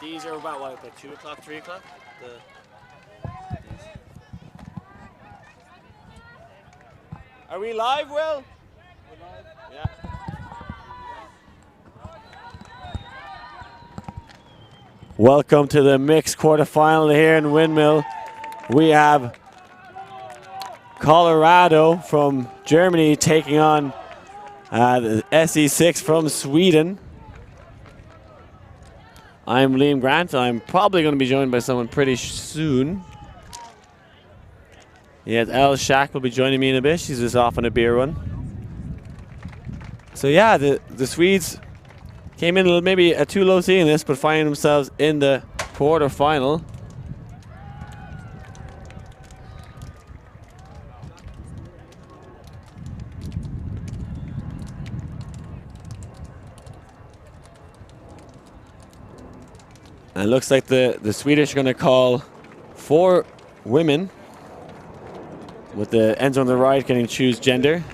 These are about what, like 2 o'clock, 3 o'clock? Are we live, Will? We're live. Yeah. Welcome to the mixed quarterfinal here in Windmill. We have Colorado from Germany taking on the SeE6 from Sweden. I'm Liam Grant. I'm probably going to be joined by someone pretty soon. Yes, Elle Shack will be joining me in a bit. She's just off on a beer run. So yeah, the Swedes came in maybe a too low seed in this, but finding themselves in the quarterfinal. And it looks like the Swedish are going to call 4 women, with the end zone on the right getting to choose gender.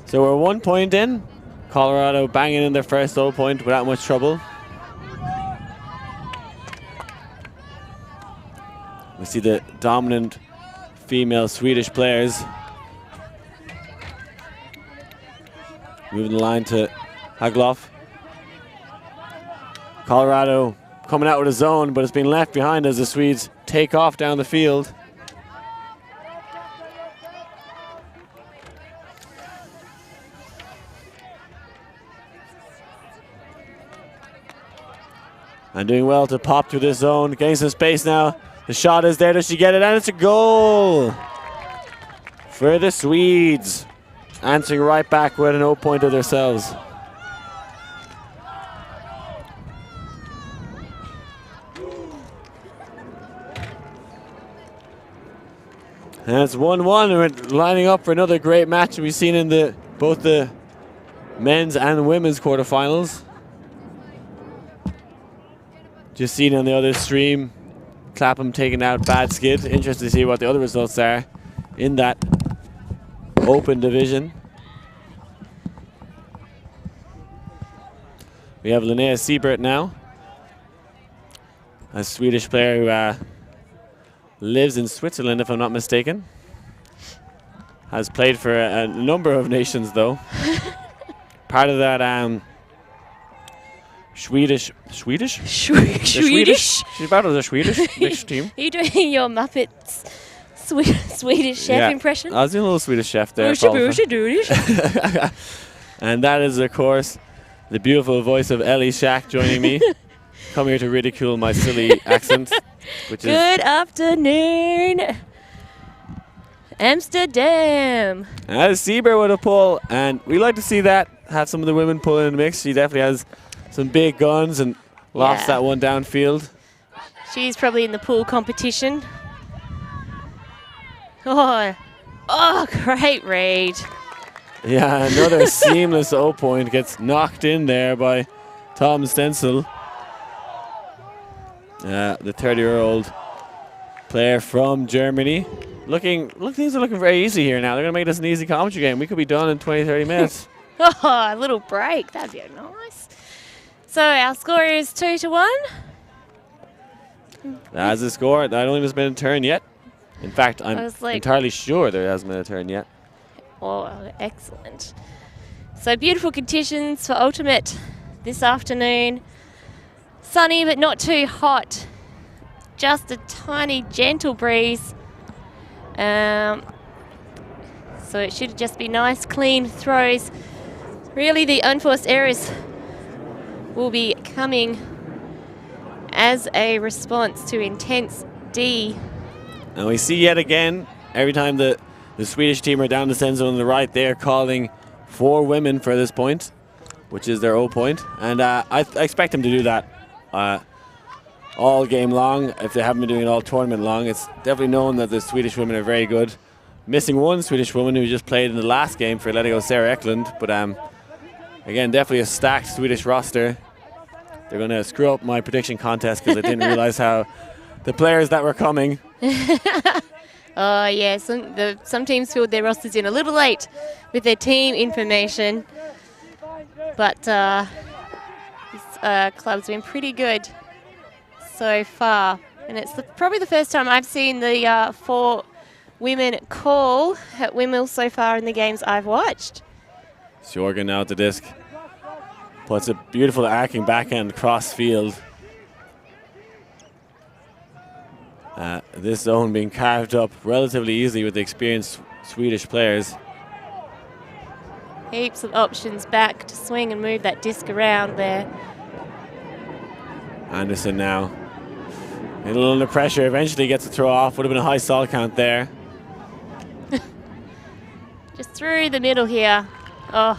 So we're 1 point in. Colorado banging in their first 0 point without much trouble. We see the dominant female Swedish players moving the line to Hagloff. Colorado coming out with a zone, but it's been left behind as the Swedes take off down the field. And doing well to pop through this zone, getting some space now. The shot is there, does she get it? And it's a goal for the Swedes. Answering right back with an 0 point of themselves. And it's 1-1, and we're lining up for another great match we've seen in both the men's and women's quarterfinals. Just seen on the other stream, Clapham taking out Bad Skid. Interested to see what the other results are in that open division. We have Linnea Siebert now, a Swedish player who lives in Switzerland, if I'm not mistaken. Has played for a number of nations, though. Part of that Swedish? Swedish? She's part of the Swedish mixed team. Are you doing your Muppets Swedish chef impression? I was doing a little Swedish chef there. And that is, of course, the beautiful voice of Ellie Shack joining me. Come here to ridicule my silly accent. Good afternoon, Amsterdam. As Sieber with a pull, and we like to see that. Have some of the women pull in the mix. She definitely has some big guns and lofts that one downfield. She's probably in the pool competition. Oh, great read. Yeah, another seamless 0 point gets knocked in there by Tom Stenzel. The 30-year-old player from Germany. Things are looking very easy here now. They're going to make this an easy commentary game. We could be done in 20, 30 minutes. Oh, a little break. That'd be nice. So our score is 2-1. That's the score. I don't think there's been a turn yet. In fact, I'm entirely sure there hasn't been a turn yet. Oh, excellent. So beautiful conditions for Ultimate this afternoon. Sunny but not too hot. Just a tiny gentle breeze. So it should just be nice, clean throws. Really, the unforced errors will be coming as a response to intense D. And we see yet again, every time the Swedish team are down the end zone on the right, they're calling 4 women for this point, which is their 0 point. And I expect them to do that all game long. If they haven't been doing it all tournament long, it's definitely known that the Swedish women are very good. Missing one Swedish woman who just played in the last game for letting go Sarah Eklund, but again, definitely a stacked Swedish roster. They're going to screw up my prediction contest because I didn't realize how the players that were coming. Oh, yeah, some teams filled their rosters in a little late with their team information. But this club's been pretty good so far. And it's probably the first time I've seen the 4 women call at Windmill so far in the games I've watched. Sjorgen now at the disc. Puts a beautiful arcing backhand cross field. This zone being carved up relatively easily with the experienced Swedish players. Heaps of options back to swing and move that disc around there. Anderson now. A little under pressure, eventually gets a throw off. Would have been a high stall count there. Just through the middle here. Oh.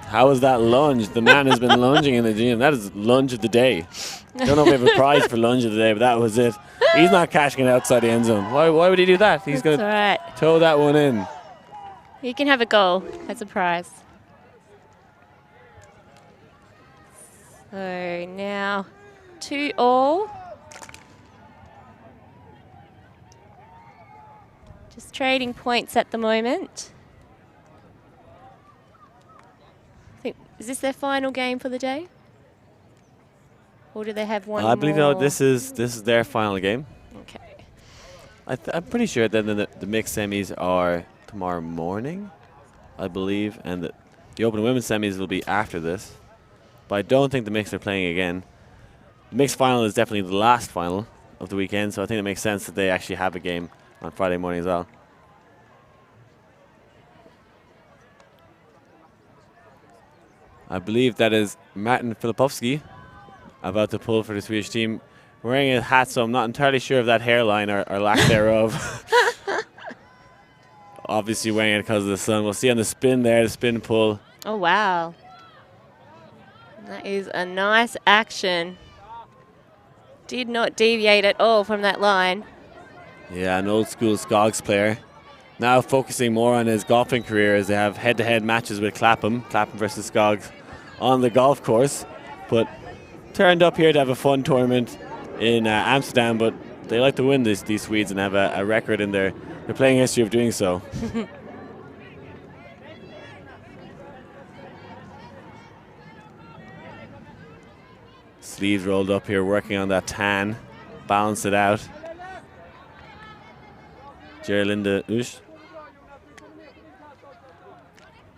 How was that lunge? The man has been lunging in the gym. That is lunge of the day. Don't know if we have a prize for lunge of the day, but that was it. He's not cashing it outside the end zone. Why would he do that? He's going to toe that one in. You can have a goal as a prize. So now 2-all. Just trading points at the moment. Is this their final game for the day? Or do they have one more? I believe no, this is their final game. Okay. I'm pretty sure that the mixed semis are tomorrow morning, I believe, and the open women's semis will be after this. But I don't think the mixed are playing again. The mixed final is definitely the last final of the weekend, so I think it makes sense that they actually have a game on Friday morning as well. I believe that is Martin Filipovsky about to pull for the Swedish team. Wearing a hat, so I'm not entirely sure of that hairline or lack thereof. Obviously wearing it because of the sun. We'll see on the spin there, the spin pull. Oh, wow. That is a nice action. Did not deviate at all from that line. Yeah, an old school Skogs player. Now focusing more on his golfing career as they have head-to-head matches with Clapham versus Skogs on the golf course. But turned up here to have a fun tournament in Amsterdam, but they like to win these Swedes and have a record in their playing history of doing so. Sleeves rolled up here, working on that tan, balance it out. Gerlinde Usch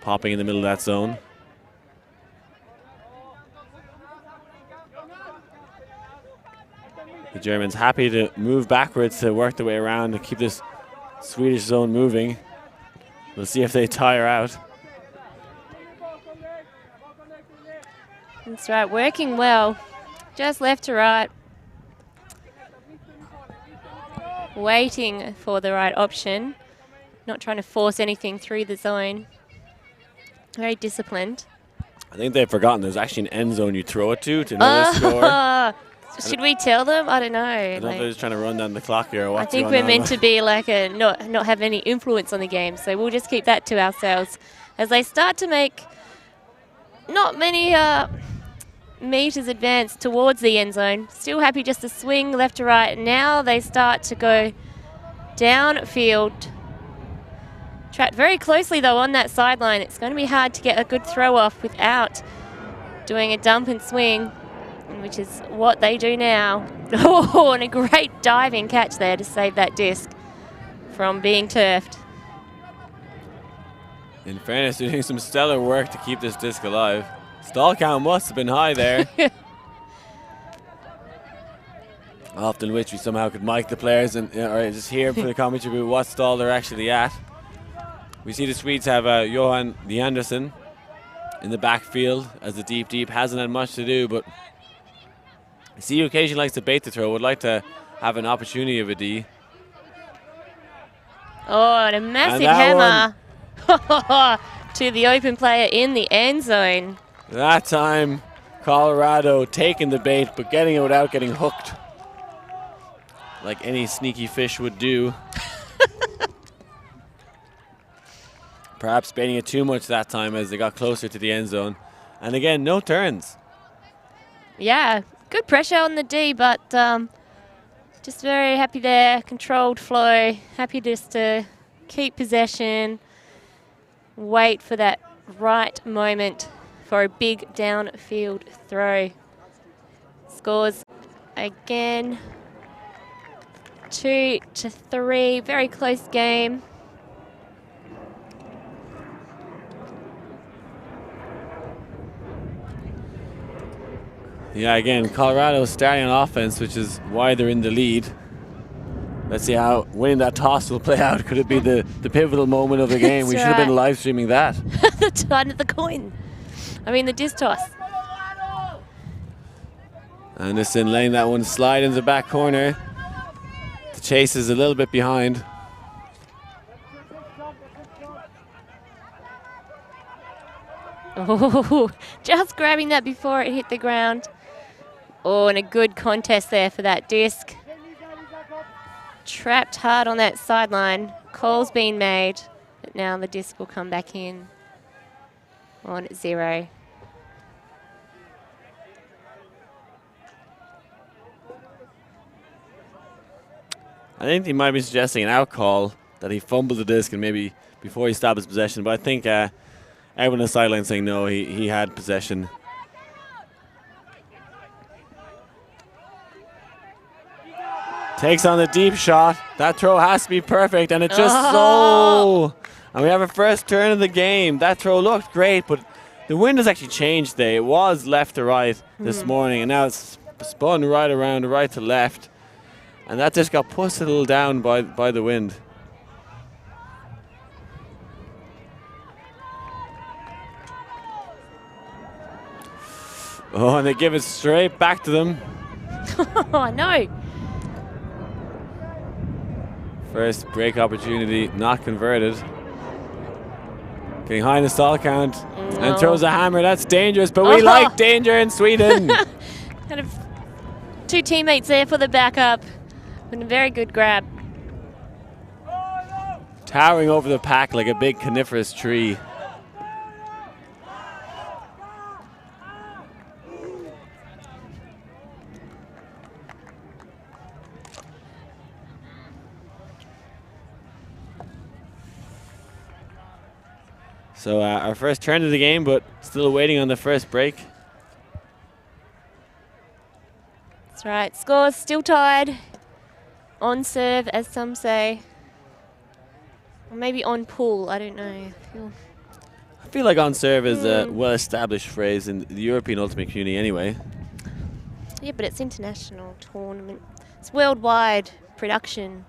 popping in the middle of that zone. The Germans happy to move backwards to work their way around to keep this Swedish zone moving. We'll see if they tire out. That's right, working well. Just left to right. Waiting for the right option. Not trying to force anything through the zone. Very disciplined. I think they've forgotten there's actually an end zone you throw it to know the score. Should we tell them? I don't know. I don't know if they're just trying to run down the clock here or what. I think we're meant to be like not have any influence on the game, so we'll just keep that to ourselves. As they start to make not many meters advance towards the end zone. Still happy just to swing left to right. Now they start to go downfield. Trapped very closely though on that sideline. It's going to be hard to get a good throw off without doing a dump and swing, which is what they do now. Oh, and a great diving catch there to save that disc from being turfed. In fairness, they're doing some stellar work to keep this disc alive. Stall count must have been high there. Often which we somehow could mic the players and or just hear from the commentary about what stall they're actually at. We see the Swedes have Johan Leanderson in the backfield as the deep hasn't had much to do, but I see you occasionally likes to bait the throw, would like to have an opportunity of a D. Oh, and a massive hammer to the open player in the end zone. That time, Colorado taking the bait, but getting it without getting hooked, like any sneaky fish would do. Perhaps baiting it too much that time as they got closer to the end zone. And again, no turns. Yeah, good pressure on the D, but Just very happy there, controlled flow, happy just to keep possession, wait for that right moment for a big downfield throw. Scores again 2-3, very close game. Yeah, again, Colorado starting on offense, which is why they're in the lead. Let's see how winning that toss will play out. Could it be the pivotal moment of the game? We should have been live streaming that. The turn of the coin. I mean, the disc toss. Anderson letting that one slide into the back corner. The chase is a little bit behind. Oh, just grabbing that before it hit the ground. Oh, and a good contest there for that disc. Trapped hard on that sideline. Call's been made, but now the disc will come back in on 0. I think he might be suggesting an out call, that he fumbled the disc and maybe before he stopped his possession, but I think everyone on the sideline saying no, he had possession. Takes on the deep shot. That throw has to be perfect, and it just And we have a first turn of the game. That throw looked great, but the wind has actually changed there. It was left to right this morning, and now it's spun right around, right to left. And that just got pushed a little down by the wind. Oh, and they give it straight back to them. Oh, no. First break opportunity not converted. Getting high in the stall count and throws a hammer. That's dangerous, but we like danger in Sweden. Kind of 2 teammates there for the backup. And a very good grab. Towering over the pack like a big coniferous tree. So our first turn of the game, but still waiting on the first break. That's right. Scores still tied. On serve, as some say. Or maybe on pull, I don't know. I feel like on serve is a well-established phrase in the European Ultimate community anyway. Yeah, but it's international tournament. It's worldwide production.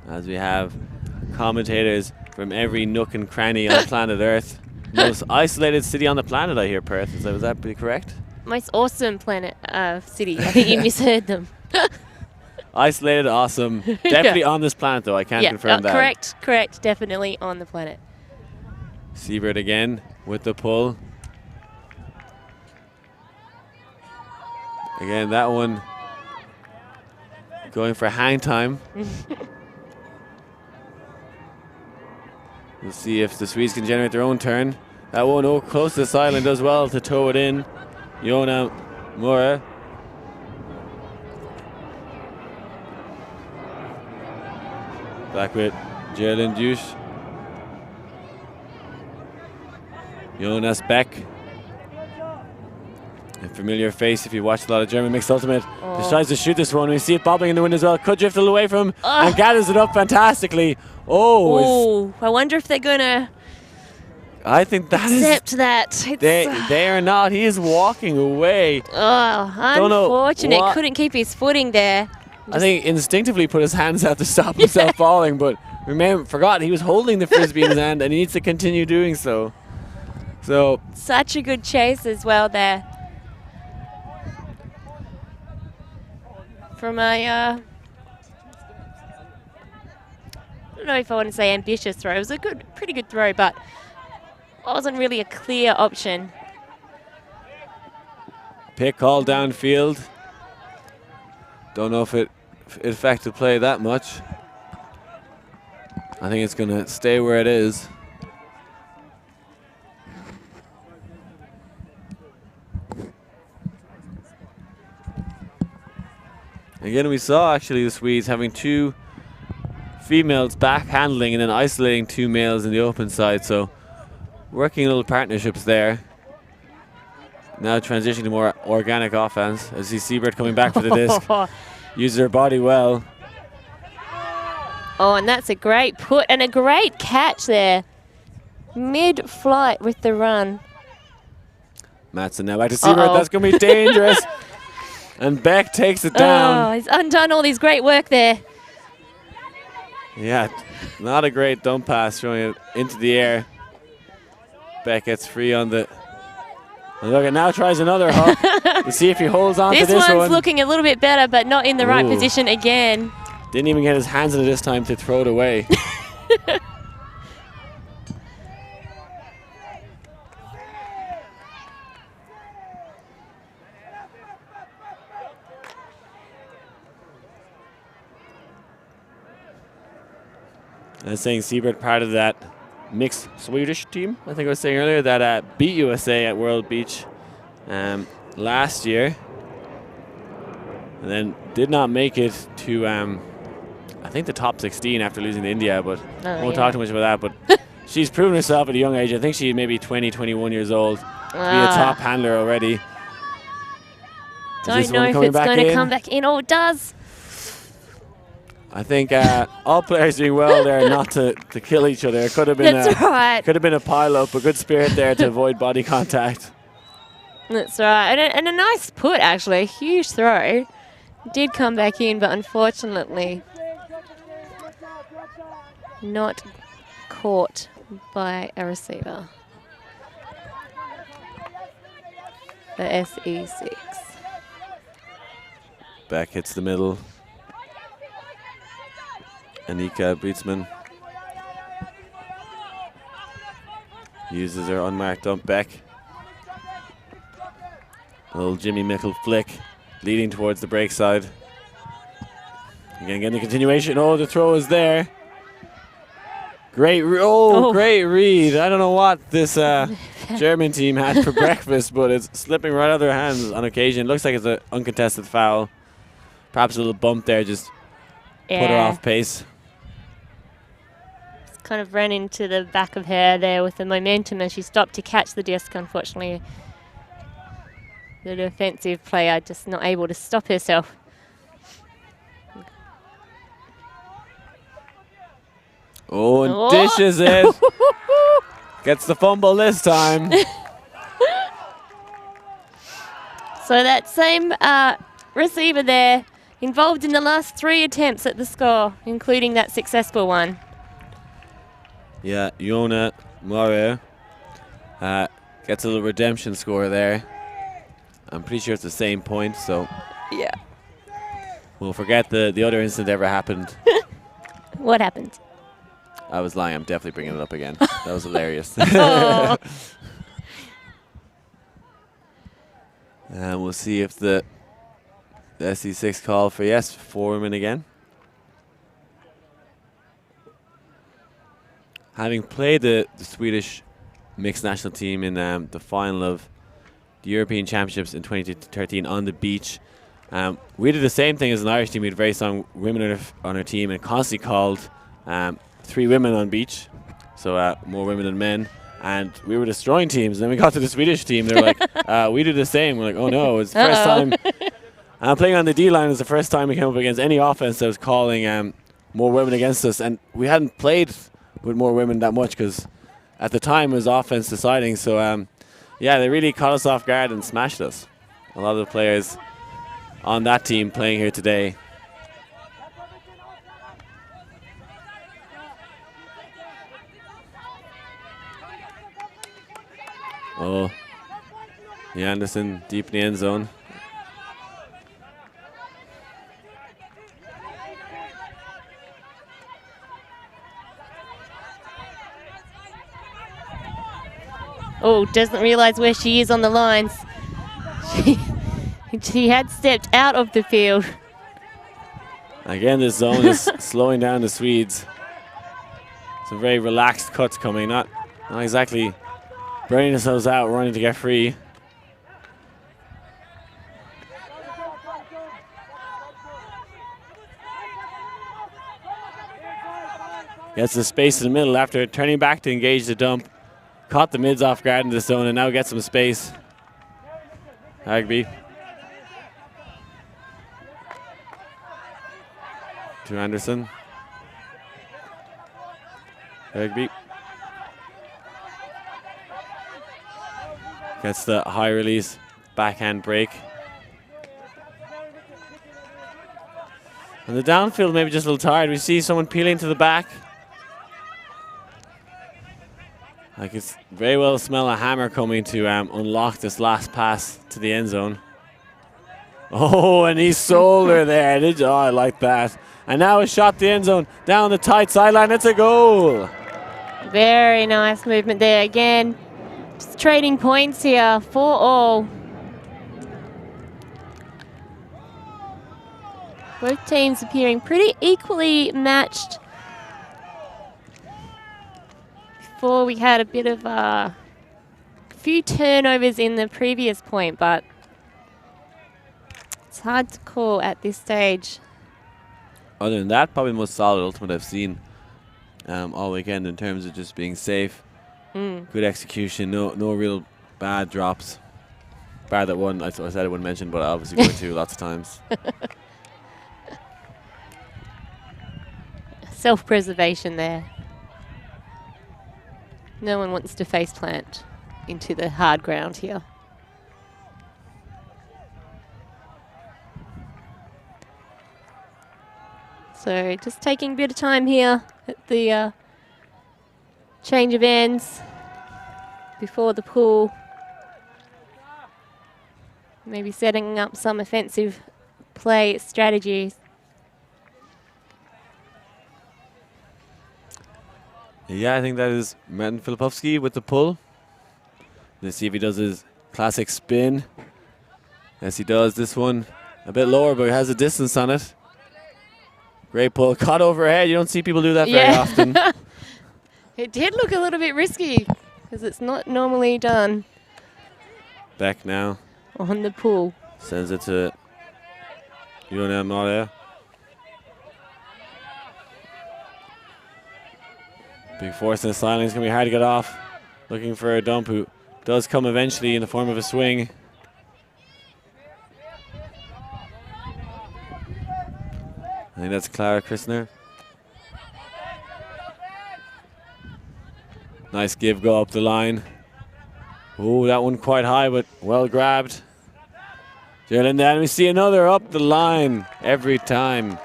As we have commentators from every nook and cranny on planet Earth. Most isolated city on the planet, I hear, Perth. Is that pretty correct? Most awesome planet city. I think you misheard them. Isolated, awesome. Definitely on this planet, though. I can't confirm that. Correct. Definitely on the planet. Siebert again with the pull. Again, that one going for hang time. We'll see if the Swedes can generate their own turn. That one close to the sideline does well to tow it in. Jona Mora. Back with Jalen Dusch. Jonas Beck. A familiar face if you watch a lot of German Mixed Ultimate. Just tries to shoot this one. We see it bobbling in the wind as well. Could drift it away from him and gathers it up fantastically. I wonder if they're going to accept that. They are not. He is walking away. Oh, unfortunate. Couldn't keep his footing there. I think instinctively put his hands out to stop himself falling, but forgot he was holding the Frisbee in his hand and he needs to continue doing so. Such a good chase as well there. From a, I don't know if I want to say ambitious throw. It was a pretty good throw, but wasn't really a clear option. Pick call downfield. Don't know if it affected play that much. I think it's going to stay where it is. Again, we saw actually the Swedes having 2 females back handling and then isolating 2 males in the open side. So working little partnerships there. Now transitioning to more organic offense. I see Seabird coming back for the disc. Uses her body well. Oh, and that's a great put and a great catch there. Mid-flight with the run. Matson now back to Seabird. That's going to be dangerous. And Beck takes it down. Oh, he's undone all his great work there. Yeah, not a great dump pass, throwing it into the air. Beck gets free on the... And look, now tries another hook to see if he holds on to this one. This one's looking a little bit better, but not in the right position again. Didn't even get his hands in it this time to throw it away. I was saying Seabird part of that mixed Swedish team, I think I was saying earlier, that beat USA at World Beach last year. And then did not make it to, I think, the top 16 after losing to India, but won't talk too much about that. But she's proven herself at a young age. I think she's maybe 20, 21 years old to be a top handler already. Don't know if it's going to come back in. Oh, it does. I think all players doing well there not to kill each other. It could have been could have been a pile-up, a good spirit there to avoid body contact. That's right. And a nice put, actually. A huge throw. Did come back in, but unfortunately not caught by a receiver. The SeE6. Beck hits the middle. Anika Bootsman uses her unmarked dump. Beck. A little Jimmy Mickle flick leading towards the break side. Again, getting the continuation. Oh, the throw is there. Great, great read. I don't know what this German team had for breakfast, but it's slipping right out of their hands on occasion. Looks like it's an uncontested foul. Perhaps a little bump there, just put her off pace. Kind of ran into the back of her there with the momentum, and she stopped to catch the disc. Unfortunately, the defensive player just not able to stop herself. Oh, and dishes it. Gets the fumble this time. So that same receiver there involved in the last 3 attempts at the score, including that successful one. Yeah, Yona Mare gets a little redemption score there. I'm pretty sure it's the same point, so yeah, we'll forget the other incident ever happened. What happened? I was lying. I'm definitely bringing it up again. That was hilarious. And we'll see if the SeE6 call for yes, 4 women again. Having played the Swedish mixed national team in the final of the European Championships in 2013 on the beach, we did the same thing as an Irish team. We had very strong women on our team and constantly called 3 women on beach, so more women than men. And we were destroying teams. And then we got to the Swedish team. They're like, we do the same. We're like, oh no, it's the first time. Playing on the D-line is the first time we came up against any offense that was calling more women against us. And we hadn't played with more women that much because at the time it was offense deciding. So yeah, they really caught us off guard and smashed us. A lot of the players on that team playing here today. Oh, Anderson deep in the end zone. Oh, doesn't realize where she is on the lines. She had stepped out of the field. Again, this zone is slowing down the Swedes. Some very relaxed cuts coming, not exactly burning themselves out, running to get free. Gets the space in the middle after turning back to engage the dump. Caught the mids off guard in the zone and now gets some space. Hagby. To Anderson. Hagby. Gets the high release backhand break. And the downfield maybe just a little tired. We see someone peeling to the back. I could very well smell a hammer coming to unlock this last pass to the end zone. Oh, and he sold her there. Oh, I like that. And now a shot to the end zone. Down the tight sideline. It's a goal. Very nice movement there again. Just trading points here for all. Both teams appearing pretty equally matched. Before we had a bit of a few turnovers in the previous point, but it's hard to call at this stage. Other than that, probably the most solid ultimate I've seen all weekend in terms of just being safe. Good execution, no real bad drops. Bar that one, I said I wouldn't mention, but I obviously going to lots of times. Self-preservation there. No one wants to face plant into the hard ground here. So just taking a bit of time here at the change of ends before the pull. Maybe setting up some offensive play strategies. Yeah, I think that is Martin Filipovsky with the pull. Let's see if he does his classic spin. Yes, he does. This one a bit lower, but has a distance on it. Great pull. Caught overhead. You don't see people do that very often. It did look a little bit risky because it's not normally done. Beck now. On the pull. Sends it to UNM Maria. Big force in the sideline. It's going to be hard to get off. Looking for a dump who does come eventually in the form of a swing. I think that's Clara Christner. Nice give go up the line. Oh, that one quite high, but well grabbed. Jalen, then we see another up the line every time.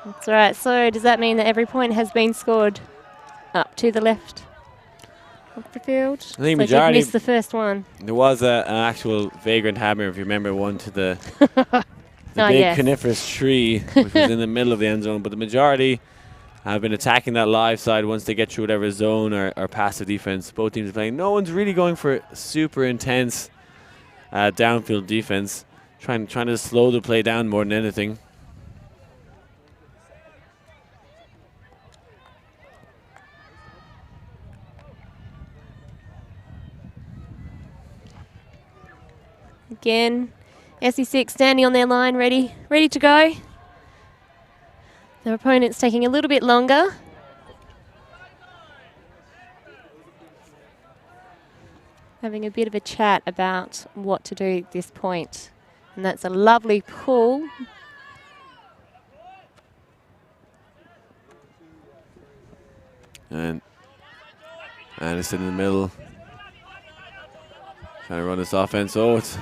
That's right. So does that mean that every point has been scored up to the left of the field? I think so majority missed the first one. There was an actual vagrant hammer, if you remember, one to the big coniferous tree, which was in the middle of the end zone. But the majority have been attacking that live side once they get through whatever zone or passive defense both teams are playing. No one's really going for super intense downfield defense, trying to slow the play down more than anything. Again, SeE6 standing on their line, ready to go. Their opponent's taking a little bit longer. Having a bit of a chat about what to do at this point. And that's a lovely pull. And Anderson in the middle. Trying to run this offense. Oh, it's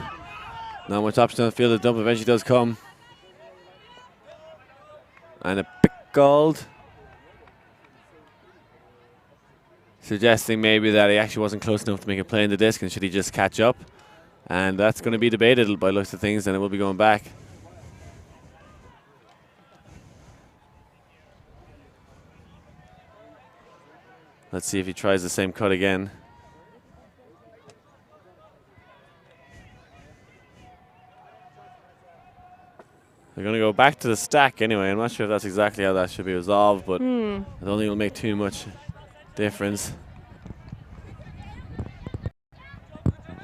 not much option on the field. The dump eventually does come. And a pickled. Suggesting maybe that he actually wasn't close enough to make a play in the disc and should he just catch up. And that's going to be debated by looks of things, and it will be going back. Let's see if he tries the same cut again. They're going to go back to the stack anyway. I'm not sure if that's exactly how that should be resolved, but I don't think it'll make too much difference.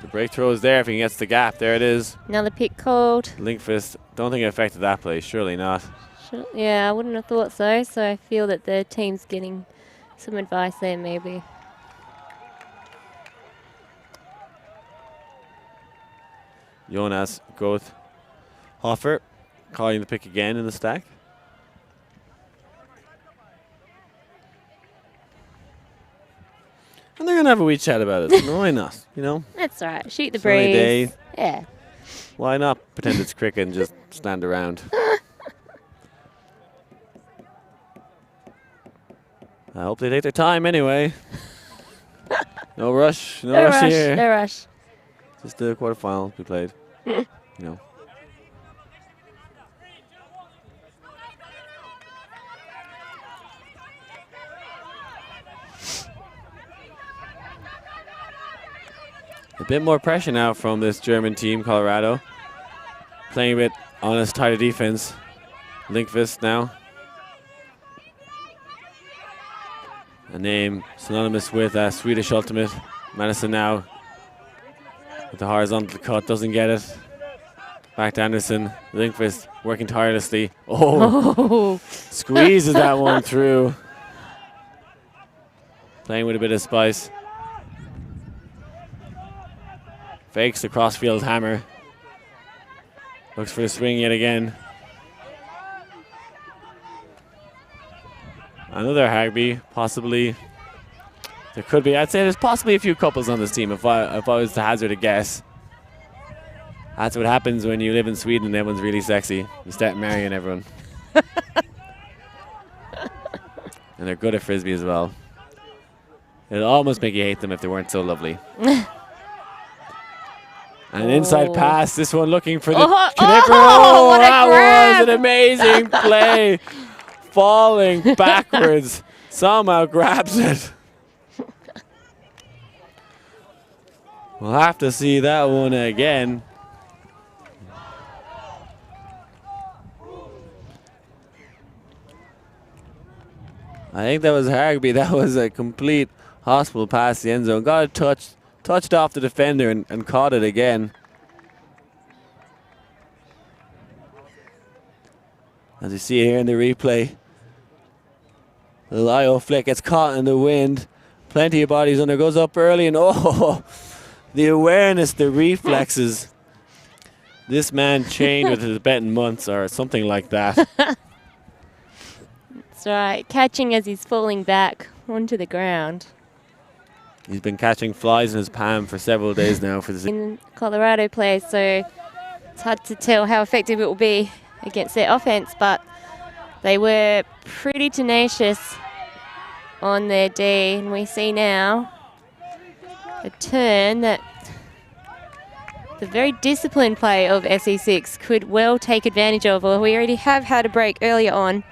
The break throw is there if he gets the gap. There it is. Another pick called. Linkfist, don't think it affected that play. Surely not. Yeah, I wouldn't have thought so. So I feel that the team's getting some advice there maybe. Jonas Goth Hoffer calling the pick again in the stack. And they're going to have a wee chat about it. No, why not? You know? That's all right. Shoot the Sunny breeze. day. Yeah. Why not pretend it's cricket and just stand around? I hope they take their time anyway. No rush. No rush here. No rush. Just the quarterfinal we played. You know. A bit more pressure now from this German team, Colorado. Playing a bit honest, tighter defense. Linkvist now. A name synonymous with Swedish Ultimate. Madison now with the horizontal cut, doesn't get it. Back to Anderson. Linkvist working tirelessly. Oh! Squeezes that one through. Playing with a bit of spice. Fakes the crossfield hammer. Looks for the swing yet again. Another Hagby, possibly. There could be. I'd say there's possibly a few couples on this team if I was to hazard a guess. That's what happens when you live in Sweden and everyone's really sexy. You start marrying everyone. And they're good at frisbee as well. It'll almost make you hate them if they weren't so lovely. An inside pass. This one looking for the Knipper. Oh, that was an amazing play. Falling backwards. Somehow grabs it. We'll have to see that one again. I think that was Hagby. That was a complete hospital pass the end zone. Got it touched off the defender and caught it again. As you see here in the replay, the Lio flick gets caught in the wind. Plenty of bodies under, goes up early, and oh, the awareness, the reflexes. This man chained with his Tibetan months or something like that. That's right, catching as he's falling back onto the ground. He's been catching flies in his palm for several days now. For this in Colorado plays, so it's hard to tell how effective it will be against their offense, but they were pretty tenacious on their D, and we see now a turn that the very disciplined play of SeE6 could well take advantage of. Well, we already have had a break earlier on,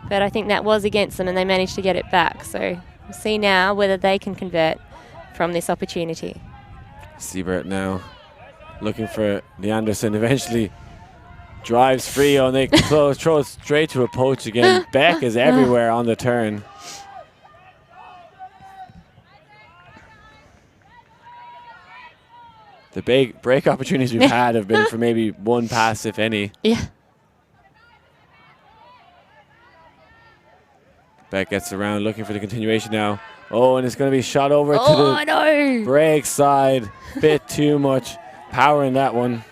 but I think that was against them and they managed to get it back. So we'll see now whether they can convert from this opportunity. Siebert now looking for the Anderson, eventually drives free on the close, throws straight to a poach again. Beck is everywhere on the turn. The big break opportunities we've had have been for maybe one pass, if any. Yeah. Beck gets around looking for the continuation now. Oh, and it's going to be shot over to the break side. Bit too much power in that one.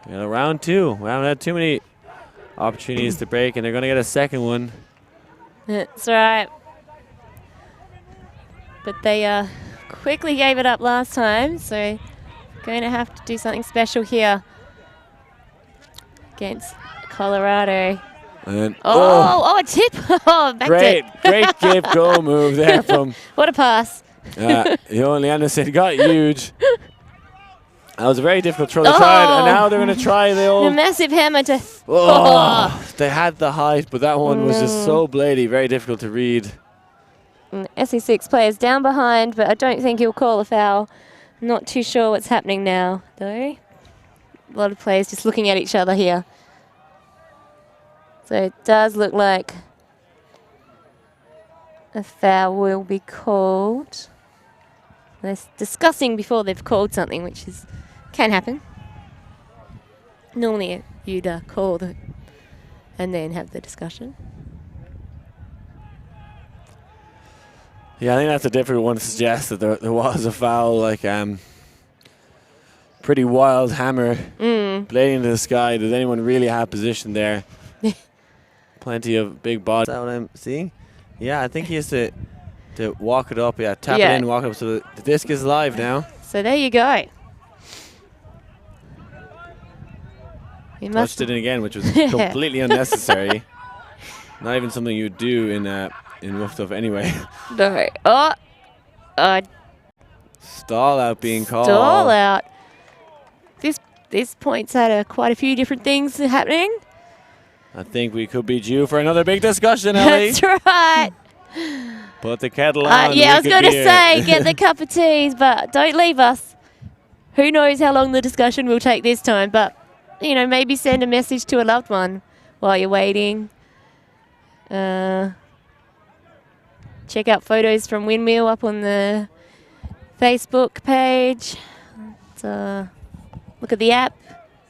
Yeah, round two. We haven't had too many opportunities to break, and they're going to get a second one. That's right. But they quickly gave it up last time, so going to have to do something special here against Colorado. And a tip! Back great give go move there from. What a pass! Johan Anderson got huge. That was a very difficult throw. They tried, and now they're going to try the massive hammer to. They had the height, but that one was just so blady, very difficult to read. SeE6 players down behind, but I don't think he'll call a foul. I'm not too sure what's happening now, though. A lot of players just looking at each other here. So it does look like a foul will be called. They're discussing before they've called something, which can happen. Normally you'd call and then have the discussion. Yeah, I think that's a difficult one to suggest that there was a foul, like pretty wild hammer blading into the sky. Does anyone really have position there? Plenty of big bodies. Is that what I'm seeing? Yeah, I think he has to walk it up. Yeah, tap it in, walk it up. So the disc is live now. So there you go. Touched it in again, which was completely unnecessary. Not even something you would do in rough stuff anyway. No. Stall out being called. Stall out. This point's had quite a few different things happening. I think we could be due for another big discussion, Ellie. That's right. Put the kettle on. Yeah, I was going to say, get the cup of teas, but don't leave us. Who knows how long the discussion will take this time, but, maybe send a message to a loved one while you're waiting. Check out photos from Windmill up on the Facebook page. Look at the app.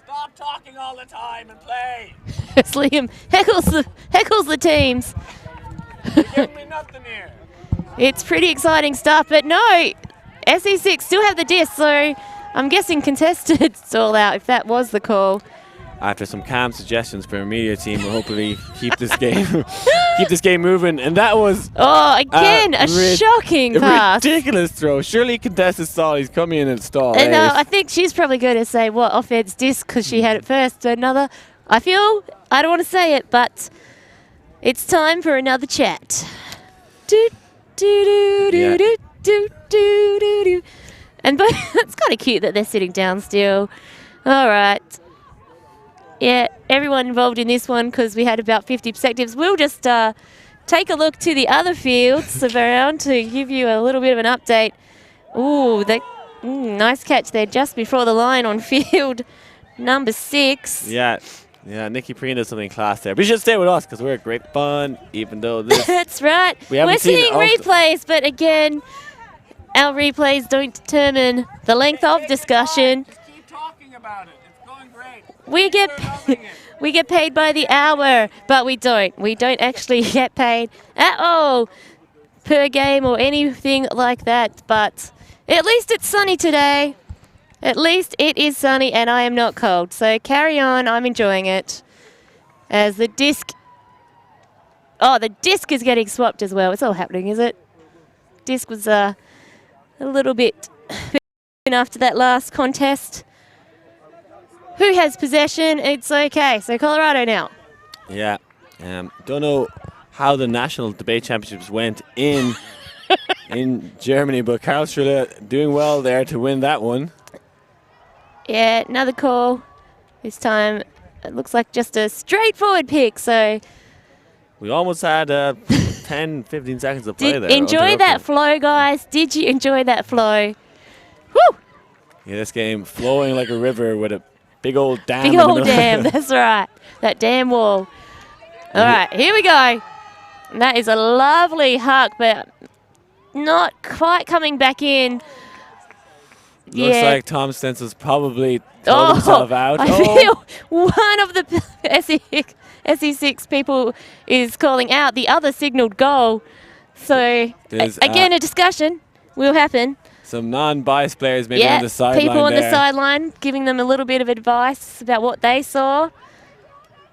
Stop talking all the time and play. Liam heckles the teams. You're giving me nothing here. It's pretty exciting stuff, but no, SeE6 still have the disc, so I'm guessing contested stall out if that was the call. After some calm suggestions from our media team, we'll hopefully keep this game moving. And that was again a shocking pass. Ridiculous throw. Surely contested stall. He's coming in and stall. No, I think she's probably going to say what offense disc because she had it first. So another. I don't want to say it, but it's time for another chat. Do do do do do do do do do. And it's kind of cute that they're sitting down still. All right. Yeah, everyone involved in this one because we had about 50 perspectives. We'll just take a look to the other fields around to give you a little bit of an update. Ooh, nice catch there just before the line on field number 6. Yeah, Nikki Preen does something class there. But you should stay with us because we're great fun, even though this... That's right. We're seeing replays, but again, our replays don't determine the length of discussion. Just keep talking about it. It's going great. We get paid by the hour, but we don't. We don't actually get paid at all per game or anything like that. But at least it's sunny today. At least it is sunny and I am not cold. So carry on. I'm enjoying it. As the disc... the disc is getting swapped as well. It's all happening, is it? Disc was a little bit after that last contest. Who has possession? It's okay. So Colorado now. Yeah. Don't know how the national debate championships went in Germany, but Karlsruhe doing well there to win that one. Yeah, another call. This time it looks like just a straightforward pick. So we almost had 10, 15 seconds of play there. Enjoy that flow, guys. Did you enjoy that flow? Woo! Yeah, this game flowing like a river with a big old dam. Big old dam, that's right. That dam wall. All right, here we go. And that is a lovely huck, but not quite coming back in. Looks like Tom Stenzel's probably told himself out. I feel one of the SeE6 people is calling out. The other signalled goal. So, again, a discussion will happen. Some non-biased players maybe on the sideline. People on the sideline giving them a little bit of advice about what they saw.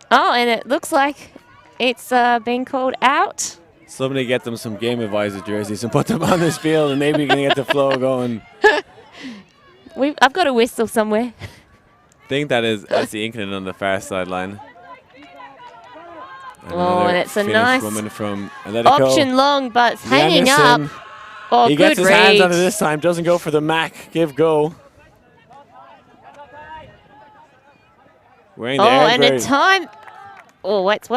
Oh, and it looks like it's been called out. Somebody get them some Game Advisor jerseys and put them on this field and maybe we can get the flow going. I've got a whistle somewhere. I think that's the Inkling on the far sideline. And it's a nice woman from option long, but hanging up. Oh, he gets his hands on it this time, doesn't go for the Mac. Give go. Wearing the and a time. Oh, what?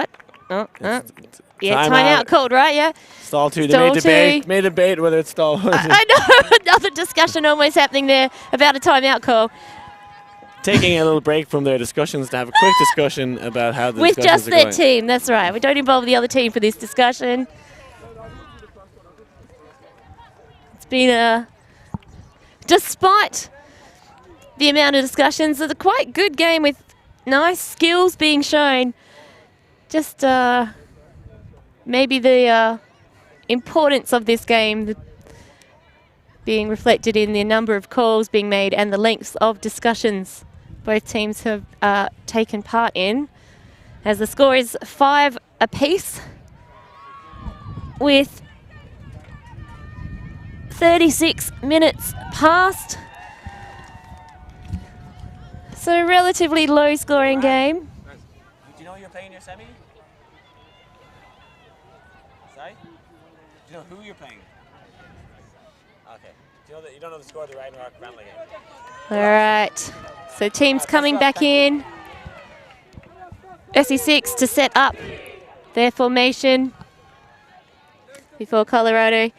Yeah, timeout called, right? Yeah. Stall 2. They made debate whether it's stall 1. I know. Another discussion almost happening there about a timeout call. Taking a little break from their discussions to have a quick discussion about how the with discussions just their team. That's right. We don't involve the other team for this discussion. been despite the amount of discussions, it's a quite good game with nice skills being shown. Just maybe the importance of this game being reflected in the number of calls being made and the lengths of discussions both teams have taken part in, as the score is 5 apiece with 36 minutes past. So a relatively low scoring game. Do you know you're playing your semi? Sorry? Do you know who you're playing? Okay. Do you know that you don't know the score of the Ragnarok friendly game? All right. So teams coming back in. SeE6 to set up their formation before Colorado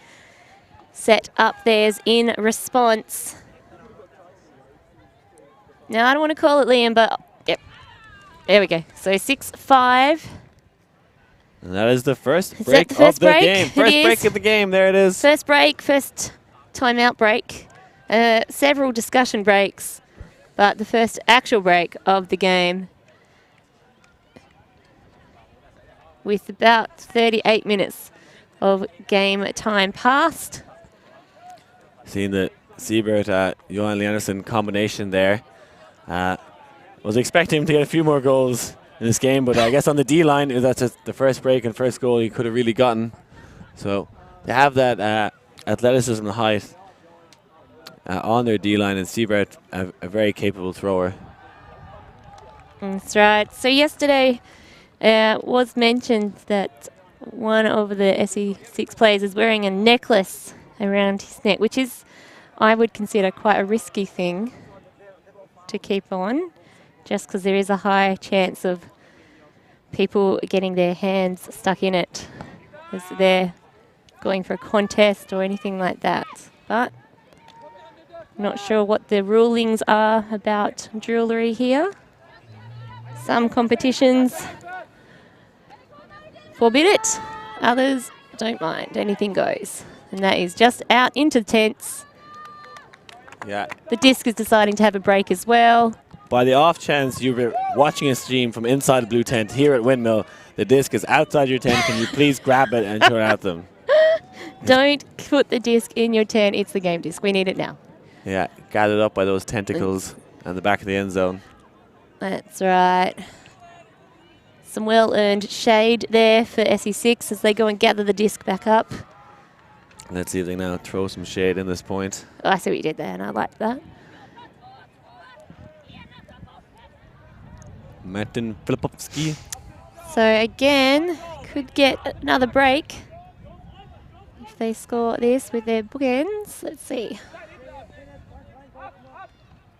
set up theirs in response. Now, I don't want to call it Liam, but yep. There we go. So 6-5. And that is the first Is break that the first of the break? game. First It break is. of the game. There it is. First break, first timeout break. Several discussion breaks, but the first actual break of the game with about 38 minutes of game time passed. Seeing the Siebert, Johan Anderson combination there. Was expecting him to get a few more goals in this game, but I guess on the D line, that's just the first break and first goal he could have really gotten. So they have that athleticism and height on their D line, and Siebert, a very capable thrower. That's right. So yesterday was mentioned that one of the SeE6 players is wearing a necklace around his neck, which is, I would consider, quite a risky thing to keep on, just because there is a high chance of people getting their hands stuck in it as they're going for a contest or anything like that. But not sure what the rulings are about jewellery here. Some competitions forbid it, others don't mind. Anything goes. And that is just out into the tents. Yeah. The disc is deciding to have a break as well. By the off chance you were watching a stream from inside the blue tent here at Windmill, the disc is outside your tent. Can you please grab it and throw it at them? Don't put the disc in your tent. It's the game disc. We need it now. Yeah, gathered up by those tentacles and the back of the end zone. That's right. Some well-earned shade there for SeE6 as they go and gather the disc back up. Let's see if they now throw some shade in this point. Oh, I see what you did there, and I like that. Martin Filipovsky. So again, could get another break if they score this with their bookends. Let's see.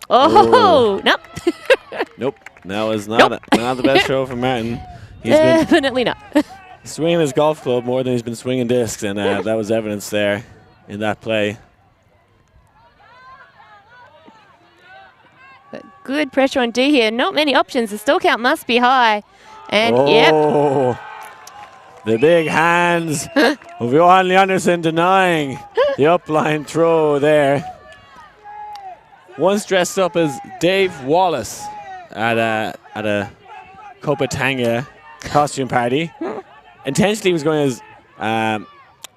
Oh, nope. Nope, that was not the best throw from Martin. He's Definitely not. swinging his golf club more than he's been swinging discs, and that was evidence there in that play. But good pressure on D here. Not many options. The stall count must be high. And yep. The big hands of Johan Anderson denying the upline throw there. Once dressed up as Dave Wallace at a Copatanga costume party. Intentionally was going as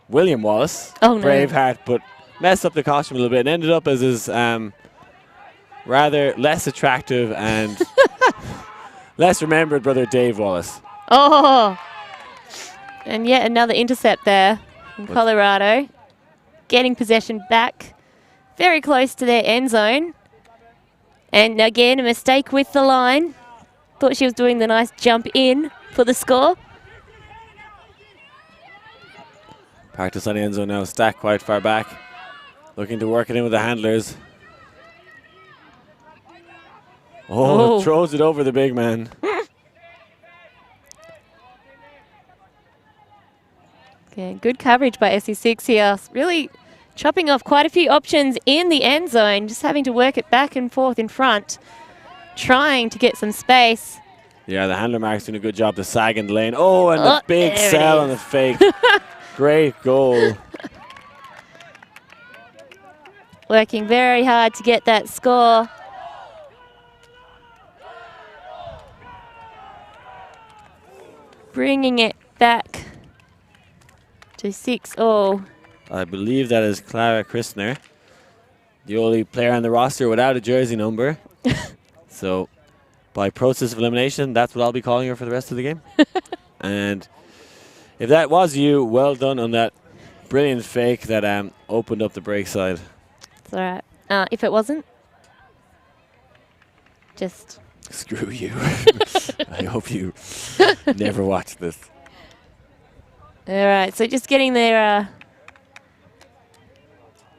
William Wallace, Braveheart, but messed up the costume a little bit and ended up as his rather less attractive and less remembered brother Dave Wallace. Oh, and yet another intercept there from Colorado. Getting possession back very close to their end zone. And again, a mistake with the line. Thought she was doing the nice jump in for the score. Practice on the end zone now, stacked quite far back. Looking to work it in with the handlers. Oh, throws it over the big man. Okay, good coverage by SeE6 here. Really chopping off quite a few options in the end zone, just having to work it back and forth in front, trying to get some space. Yeah, the handler mark's doing a good job to sag in the lane. Oh, and the big sell on the fake. Great goal. working very hard to get that score. Bringing it back to 6-all. I believe that is Clara Christner, the only player on the roster without a jersey number. So by process of elimination, that's what I'll be calling her for the rest of the game. And if that was you, well done on that brilliant fake that opened up the break side. It's all right. If it wasn't, just... Screw you. I hope you never watch this. All right, so just getting their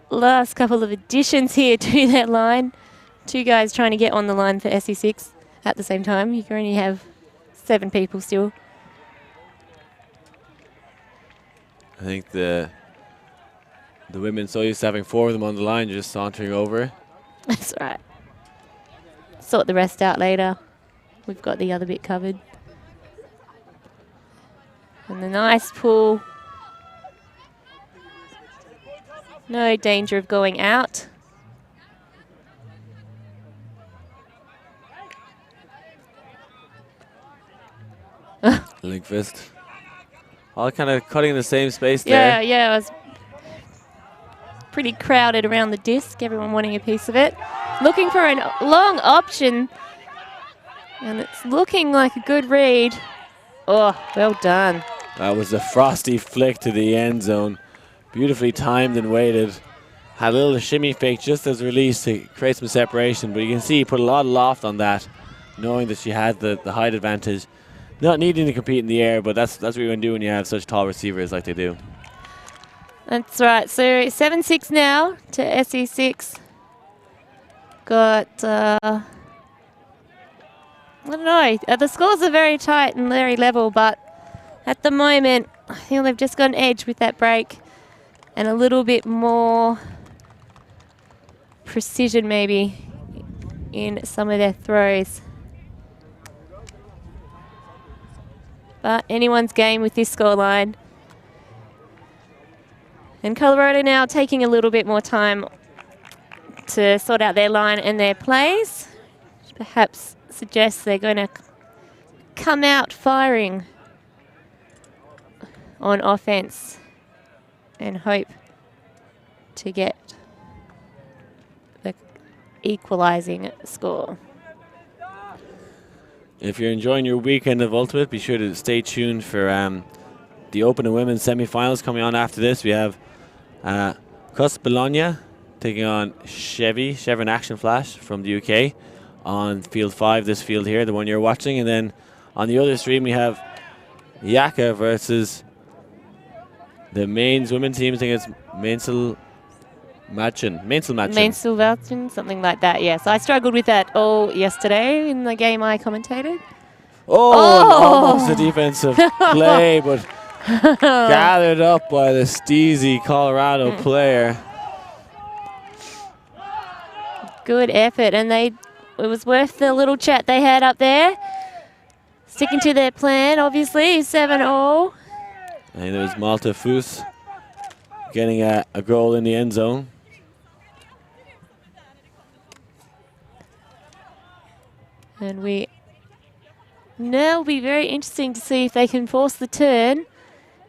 last couple of additions here to that line. 2 guys trying to get on the line for SeE6 at the same time. You can only have 7 people still. I think the women so used to having 4 of them on the line, just sauntering over. That's right. Sort the rest out later. We've got the other bit covered. And the nice pull. No danger of going out. Leg fist. All kind of cutting in the same space there. Yeah, it was pretty crowded around the disc, everyone wanting a piece of it. Looking for a long option, and it's looking like a good read. Oh, well done. That was a frosty flick to the end zone. Beautifully timed and weighted. Had a little shimmy fake just as released to create some separation, but you can see he put a lot of loft on that, knowing that she had the height advantage. Not needing to compete in the air, but that's what you're going to do when you have such tall receivers like they do. That's right. So 7-6 now to SeE6. Got, I don't know. The scores are very tight and very level, but at the moment, I feel they've just got an edge with that break and a little bit more precision maybe in some of their throws. But anyone's game with this scoreline. And Colorado now taking a little bit more time to sort out their line and their plays. Which perhaps suggests they're going to come out firing on offense and hope to get the equalizing score. If you're enjoying your weekend of Ultimate, be sure to stay tuned for the Open and Women's semi-finals coming on after this. We have Cus Bologna taking on Chevron Action Flash from the UK on field 5, this field here, the one you're watching. And then on the other stream, we have Yaka versus the Mainz women's team. I think it's Mainzelmatchen. Mainzelmatchen, something like that, yes. I struggled with that all yesterday in the game I commentated. Almost a defensive play, but gathered up by the steezy Colorado player. Good effort, and it was worth the little chat they had up there. Sticking to their plan, obviously, 7-all. And there was Malta Foos getting a goal in the end zone. And now will be very interesting to see if they can force the turn,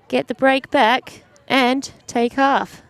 get the break back, and take half.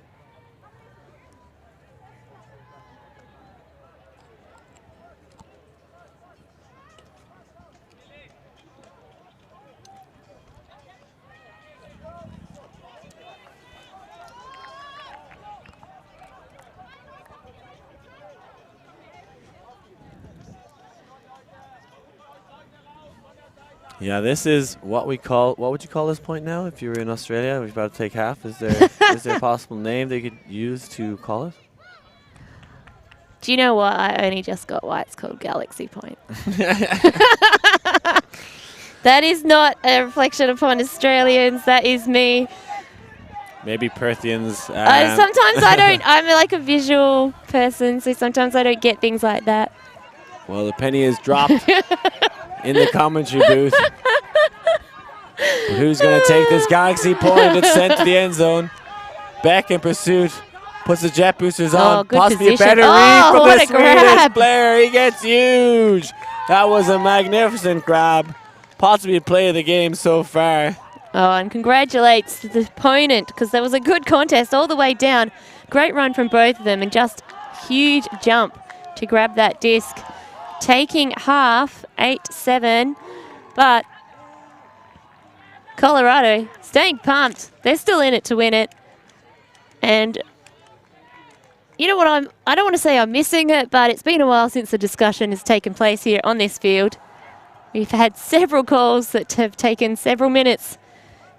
Yeah, this is what would you call this point now if you were in Australia? We're about to take half. Is there a possible name they could use to call it? Do you know what? I only just got why it's called Galaxy Point. That is not a reflection upon Australians. That is me. Maybe Perthians. Sometimes I don't. I'm like a visual person, so sometimes I don't get things like that. Well, the penny is dropped in the commentary booth. But who's going to take this Galaxy Point? It's sent to the end zone. Beck in pursuit Puts the jet boosters Oh, on. good Possibly position. a better Oh, read from what the a Swedish grab. player. He gets huge. That was a magnificent grab. Possibly play of the game so far. Oh, and congratulates the opponent because there was a good contest all the way down. Great run from both of them and just huge jump to grab that disc. Taking half, 8-7, but Colorado staying pumped. They're still in it to win it. And you know what, I don't want to say I'm missing it, but it's been a while since the discussion has taken place here on this field. We've had several calls that have taken several minutes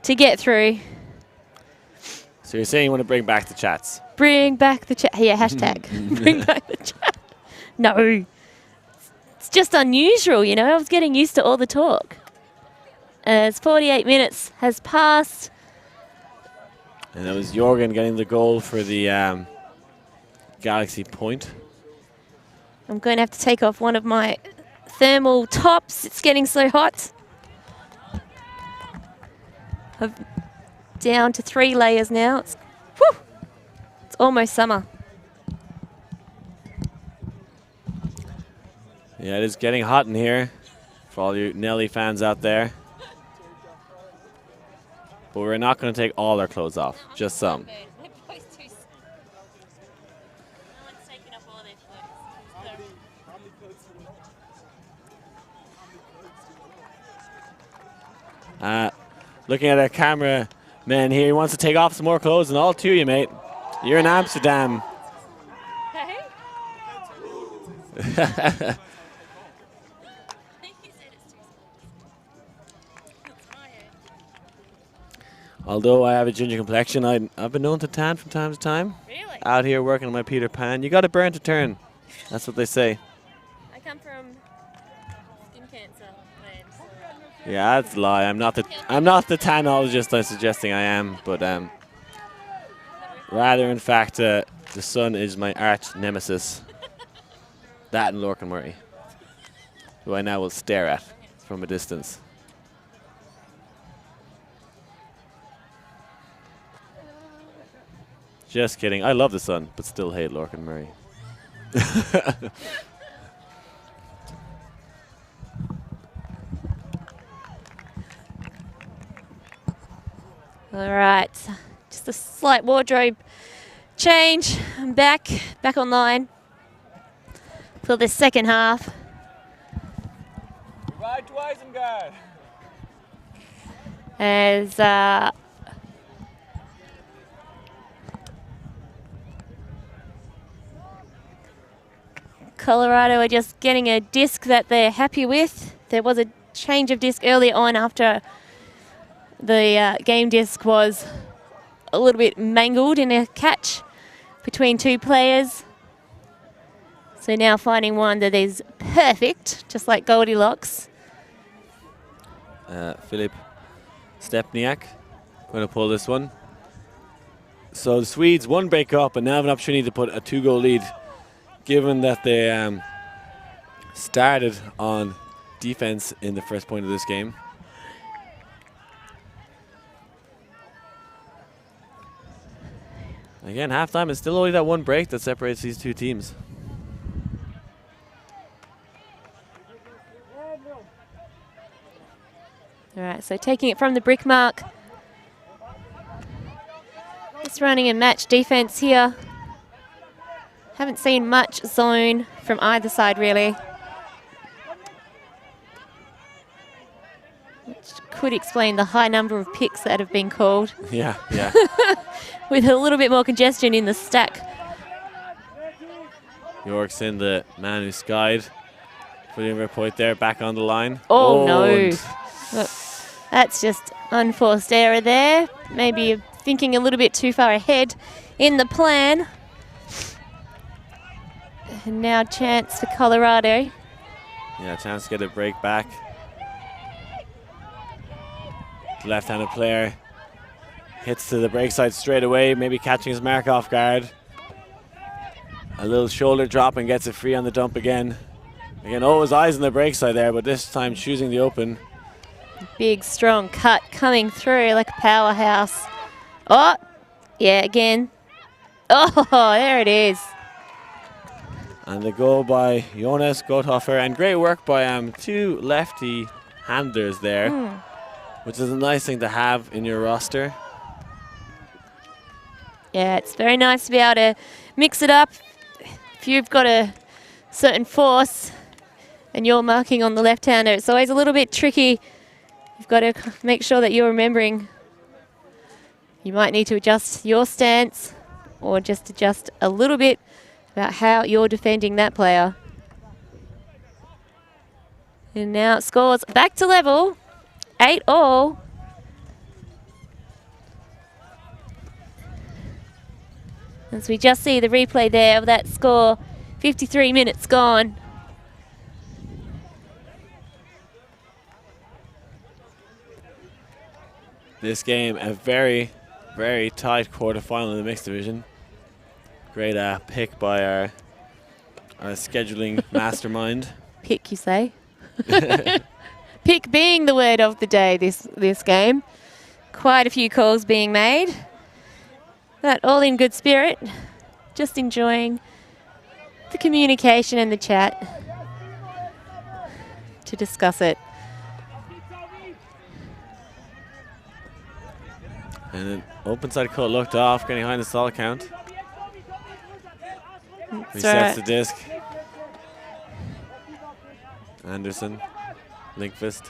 to get through. So you're saying you want to bring back the chats? Bring back the chat. Yeah, hashtag. Bring back the chat. No. It's just unusual, you know. I was getting used to all the talk. As 48 minutes has passed. And that was Jorgen getting the goal for the Galaxy point. I'm going to have to take off one of my thermal tops. It's getting so hot. I'm down to 3 layers now. It's almost summer. Yeah, it is getting hot in here for all you Nelly fans out there. But we're not going to take all our clothes off, just some. Looking at our camera man here, he wants to take off some more clothes, and all to you, mate. You're in Amsterdam. Although I have a ginger complexion, I've been known to tan from time to time. Really? Out here working on my Peter Pan. You got to burn to turn. That's what they say. I come from skin cancer land. Yeah, that's a lie. I'm not the tanologist I'm suggesting I am, but rather in fact the sun is my arch nemesis. That and Lorcan Murray, who I now will stare at from a distance. Just kidding. I love the sun, but still hate Lorcan Murray. All right, just a slight wardrobe change. I'm back online for the second half. Right to Isengard. As Colorado are just getting a disc that they're happy with. There was a change of disc earlier on after the game disc was a little bit mangled in a catch between two players. So now finding one that is perfect, just like Goldilocks. Filip Stepniak going to pull this one. So the Swedes one break up and now have an opportunity to put a 2-goal lead, given that they started on defense in the first point of this game. Again, halftime is still only that one break that separates these two teams. All right, so taking it from the brick mark. Just running a match defense here. Haven't seen much zone from either side, really. Which could explain the high number of picks that have been called. Yeah, yeah. With a little bit more congestion in the stack. Yorkson, the man who skied for the over point there, back on the line. Oh no. Look, that's just unforced error there. Maybe you're thinking a little bit too far ahead in the plan. And now chance for Colorado. Yeah, chance to get a break back. The left-handed player hits to the break side straight away, maybe catching his mark off guard. A little shoulder drop and gets it free on the dump again. Again, always eyes on the break side there, but this time choosing the open. Big, strong cut coming through like a powerhouse. Oh, yeah, again. Oh, there it is. And the goal by Jonas Gotthofer, and great work by two lefty handlers there, which is a nice thing to have in your roster. Yeah, it's very nice to be able to mix it up. If you've got a certain force and you're marking on the left-hander, it's always a little bit tricky. You've got to make sure that you're remembering. You might need to adjust your stance or just adjust a little bit about how you're defending that player. And now it scores back to level, 8-all. As we just see the replay there of that score, 53 minutes gone. This game, a very, very tight quarterfinal in the mixed division. Great pick by our scheduling mastermind. Pick, you say? Pick being the word of the day this game. Quite a few calls being made. But all in good spirit. Just enjoying the communication and the chat to discuss it. And then open side cut looked off, getting behind the stall count. Resets the disc. Anderson, Linkvist.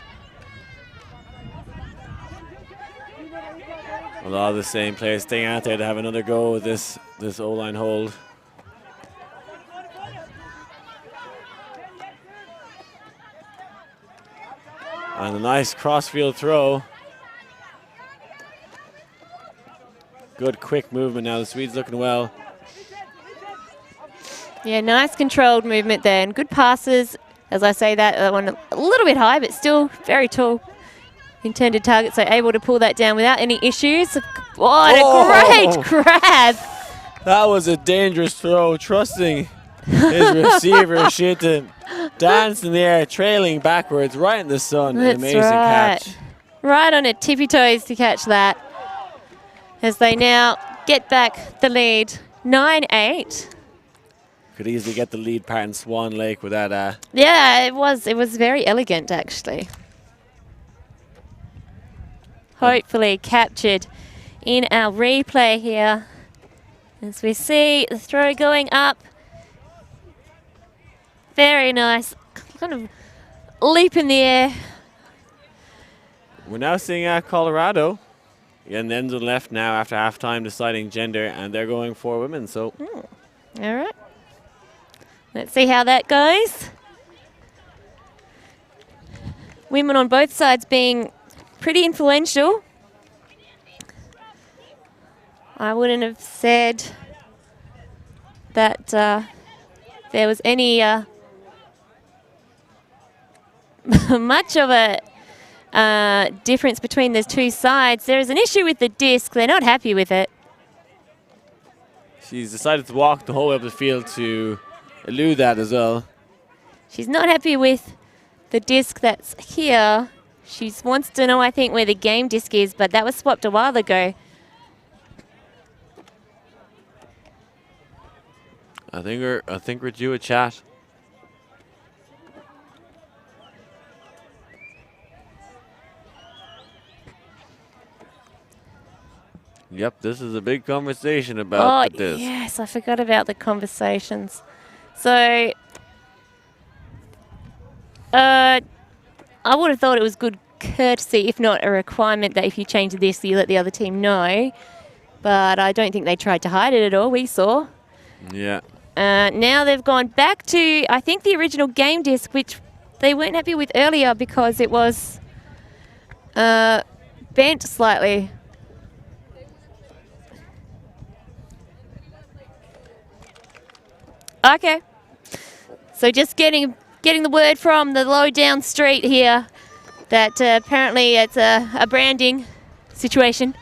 A lot of the same players staying out there to have another go with this O-line hold. And a nice cross-field throw. Good quick movement now. The Swedes looking well. Yeah, nice controlled movement there and good passes. As I say that one a little bit high, but still very tall. Intended target, so able to pull that down without any issues. What a great grab. That was a dangerous throw, trusting his receiver shit to dance in the air, trailing backwards right in the sun. An amazing catch. Right on her tippy toes to catch that. As they now get back the lead, 9-8. Could easily get the lead part in Swan Lake with that. Yeah, it was very elegant, actually. Hopefully captured in our replay here. As we see the throw going up. Very nice. Kind of leap in the air. We're now seeing Colorado. And then to the left now after halftime deciding gender, and they're going for women. So, all right. Let's see how that goes. Women on both sides being pretty influential. I wouldn't have said that there was any much of a difference between the two sides. There is an issue with the disc. They're not happy with it. She's decided to walk the whole way up the field to elude that as well. She's not happy with the disc that's here. She wants to know, I think, where the game disc is, but that was swapped a while ago. I think we're due a chat. Yep, this is a big conversation about the disc. Yes, I forgot about the conversations. So, I would have thought it was good courtesy, if not a requirement, that if you change this, you let the other team know. But I don't think they tried to hide it at all. We saw. Yeah. Now they've gone back to, I think, the original game disc, which they weren't happy with earlier because it was bent slightly. Okay. So just getting the word from the low down street here that apparently it's a branding situation.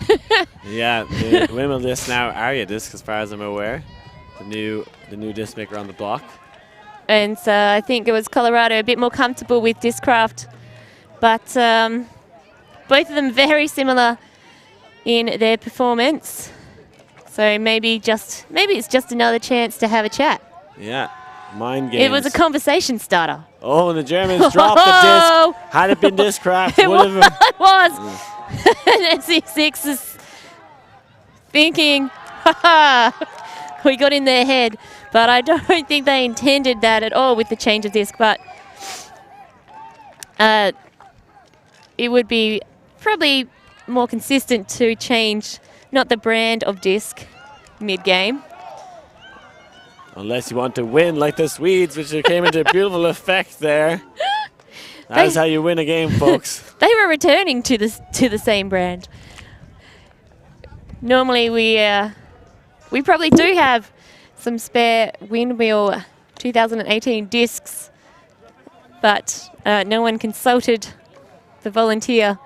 Yeah, the Windmill disc now Aria disc, as far as I'm aware. The new disc maker on the block. And so I think it was Colorado a bit more comfortable with Discraft. But both of them very similar in their performance. So maybe it's just another chance to have a chat. Yeah, mind games. It was a conversation starter. Oh, and the Germans dropped the disc. Had it been discraft, It would have. It was. And SeE6 is thinking, haha, we got in their head. But I don't think they intended that at all with the change of disc. But it would be probably more consistent to change not the brand of disc mid-game. Unless you want to win like the Swedes, which came into beautiful effect there. That's how you win a game, folks. They were returning to the same brand. Normally we probably do have some spare Windmill 2018 discs, but no one consulted the volunteer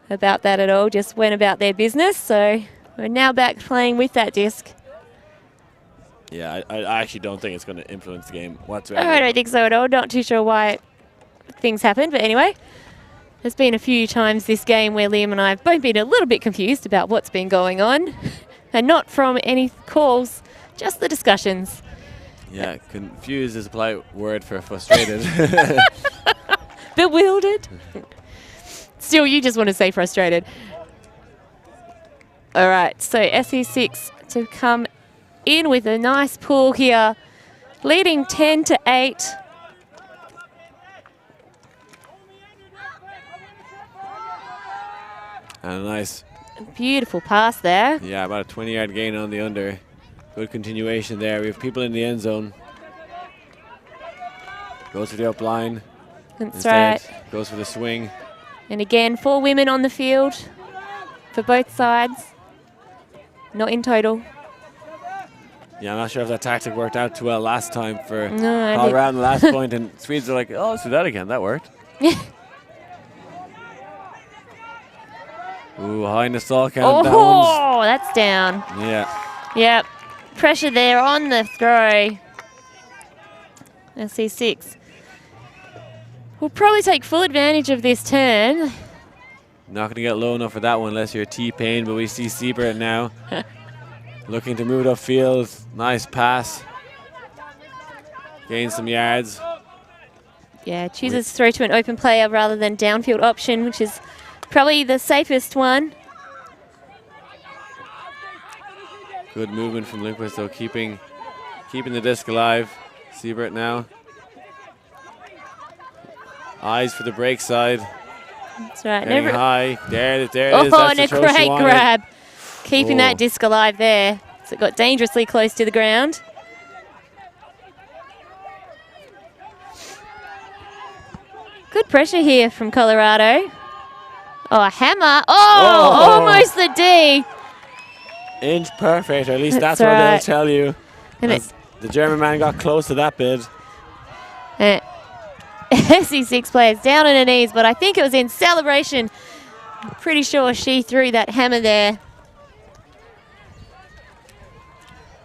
about that at all, just went about their business. So we're now back playing with that disc. Yeah, I actually don't think it's going to influence the game whatsoever. I don't think so at all. Not too sure why things happen, but anyway, there's been a few times this game where Liam and I have both been a little bit confused about what's been going on, and not from any calls, just the discussions. Yeah, confused is a polite word for frustrated. Bewildered. Still, you just want to say frustrated. All right, so SeE6 to come in with a nice pull here, leading 10-8. And a nice, beautiful pass there. yeah, about a 20-yard gain on the under. Good continuation there. We have people in the end zone. Goes for the up line. That's Instead, right. goes for the swing. And again, 4 women on the field for both sides. Not in total. Yeah, I'm not sure if that tactic worked out too well last time for No, I Colorado in the last point, and Swedes are like, oh, let's do that again. That worked. Ooh, high in the stall count. Oh, that's down. Yeah. Yep. Pressure there on the throw. SeE6 will probably take full advantage of this turn. Not going to get low enough for that one unless you're T-Pain, but we see Seabird now. Looking to move it upfield. Nice pass. Gain some yards. Yeah, chooses to throw to an open player rather than downfield option, which is probably the safest one. Good movement from Lindquist, though, keeping the disc alive. Seabird now. Eyes for the break side. That's right. Getting high. There it is. Oh, That's and a the throw she great wanted. grab. Keeping Oh. that disc alive there. So it got dangerously close to the ground. Good pressure here from Colorado. Oh, a hammer. Oh, almost the D. Inch perfect, or at least that's That's what they'll right. tell you. And As the German man got close to that bid. SeE6 players down on her knees, but I think it was in celebration. I'm pretty sure she threw that hammer there.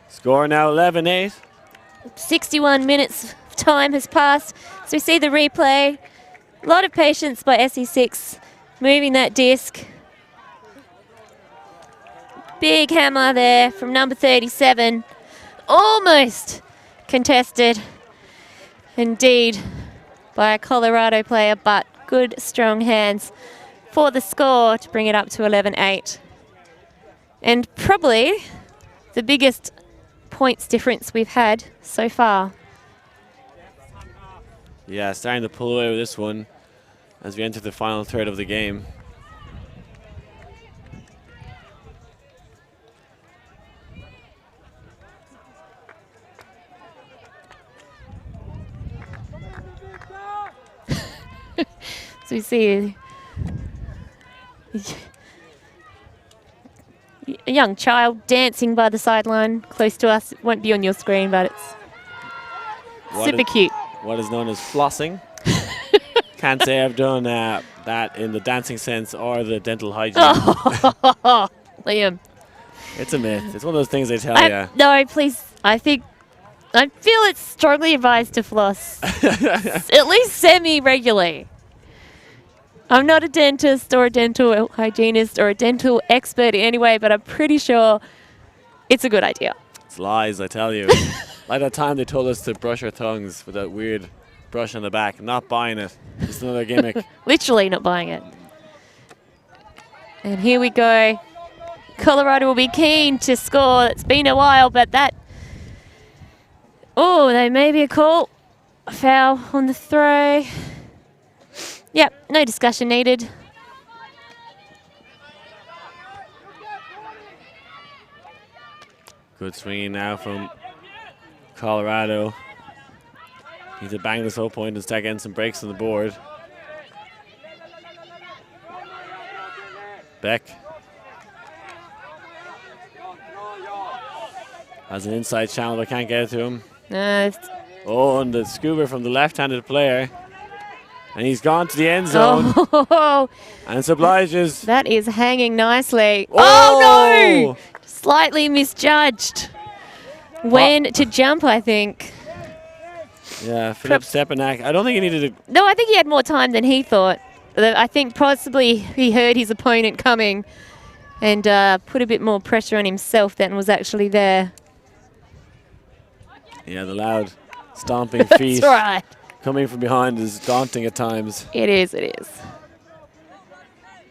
Score now 11-8. 61 minutes of time has passed. So we see the replay. A lot of patience by SeE6 moving that disc. Big hammer there from number 37. Almost contested indeed by a Colorado player, but good strong hands for the score to bring it up to 11-8. And probably the biggest points difference we've had so far. Yeah, starting to pull away with this one as we enter the final third of the game. So we see a young child dancing by the sideline close to us. It won't be on your screen, but it's super cute. What is known as flossing. Can't say I've done that in the dancing sense or the dental hygiene. Oh, Liam. It's a myth. It's one of those things they tell you. No, please. I feel it's strongly advised to floss at least semi-regularly. I'm not a dentist or a dental hygienist or a dental expert in any way, but I'm pretty sure It's a good idea. It's lies, I tell you. Like that time they told us to brush our tongues with that weird brush on the back. Not buying it. It's another gimmick. Literally not buying it. And here we go. Colorado will be keen to score. It's been a while, but that... Oh, there may be a call. A foul on the throw. Yep, no discussion needed. Good swing now from Colorado. Need to bang this 0 point and start getting some breaks on the board. Beck has an inside channel, but can't get it to him. Oh, and the scuba from the left-handed player. And he's gone to the end zone. Oh, and it's obliges. that is hanging nicely. Oh, no! Slightly misjudged. When to jump, I think. Yeah, Philip Stepanak. I don't think he needed to. No, I think he had more time than he thought. I think possibly he heard his opponent coming and put a bit more pressure on himself than was actually there. Yeah, the loud stomping feet. That's right. Coming from behind is daunting at times. It is, it is.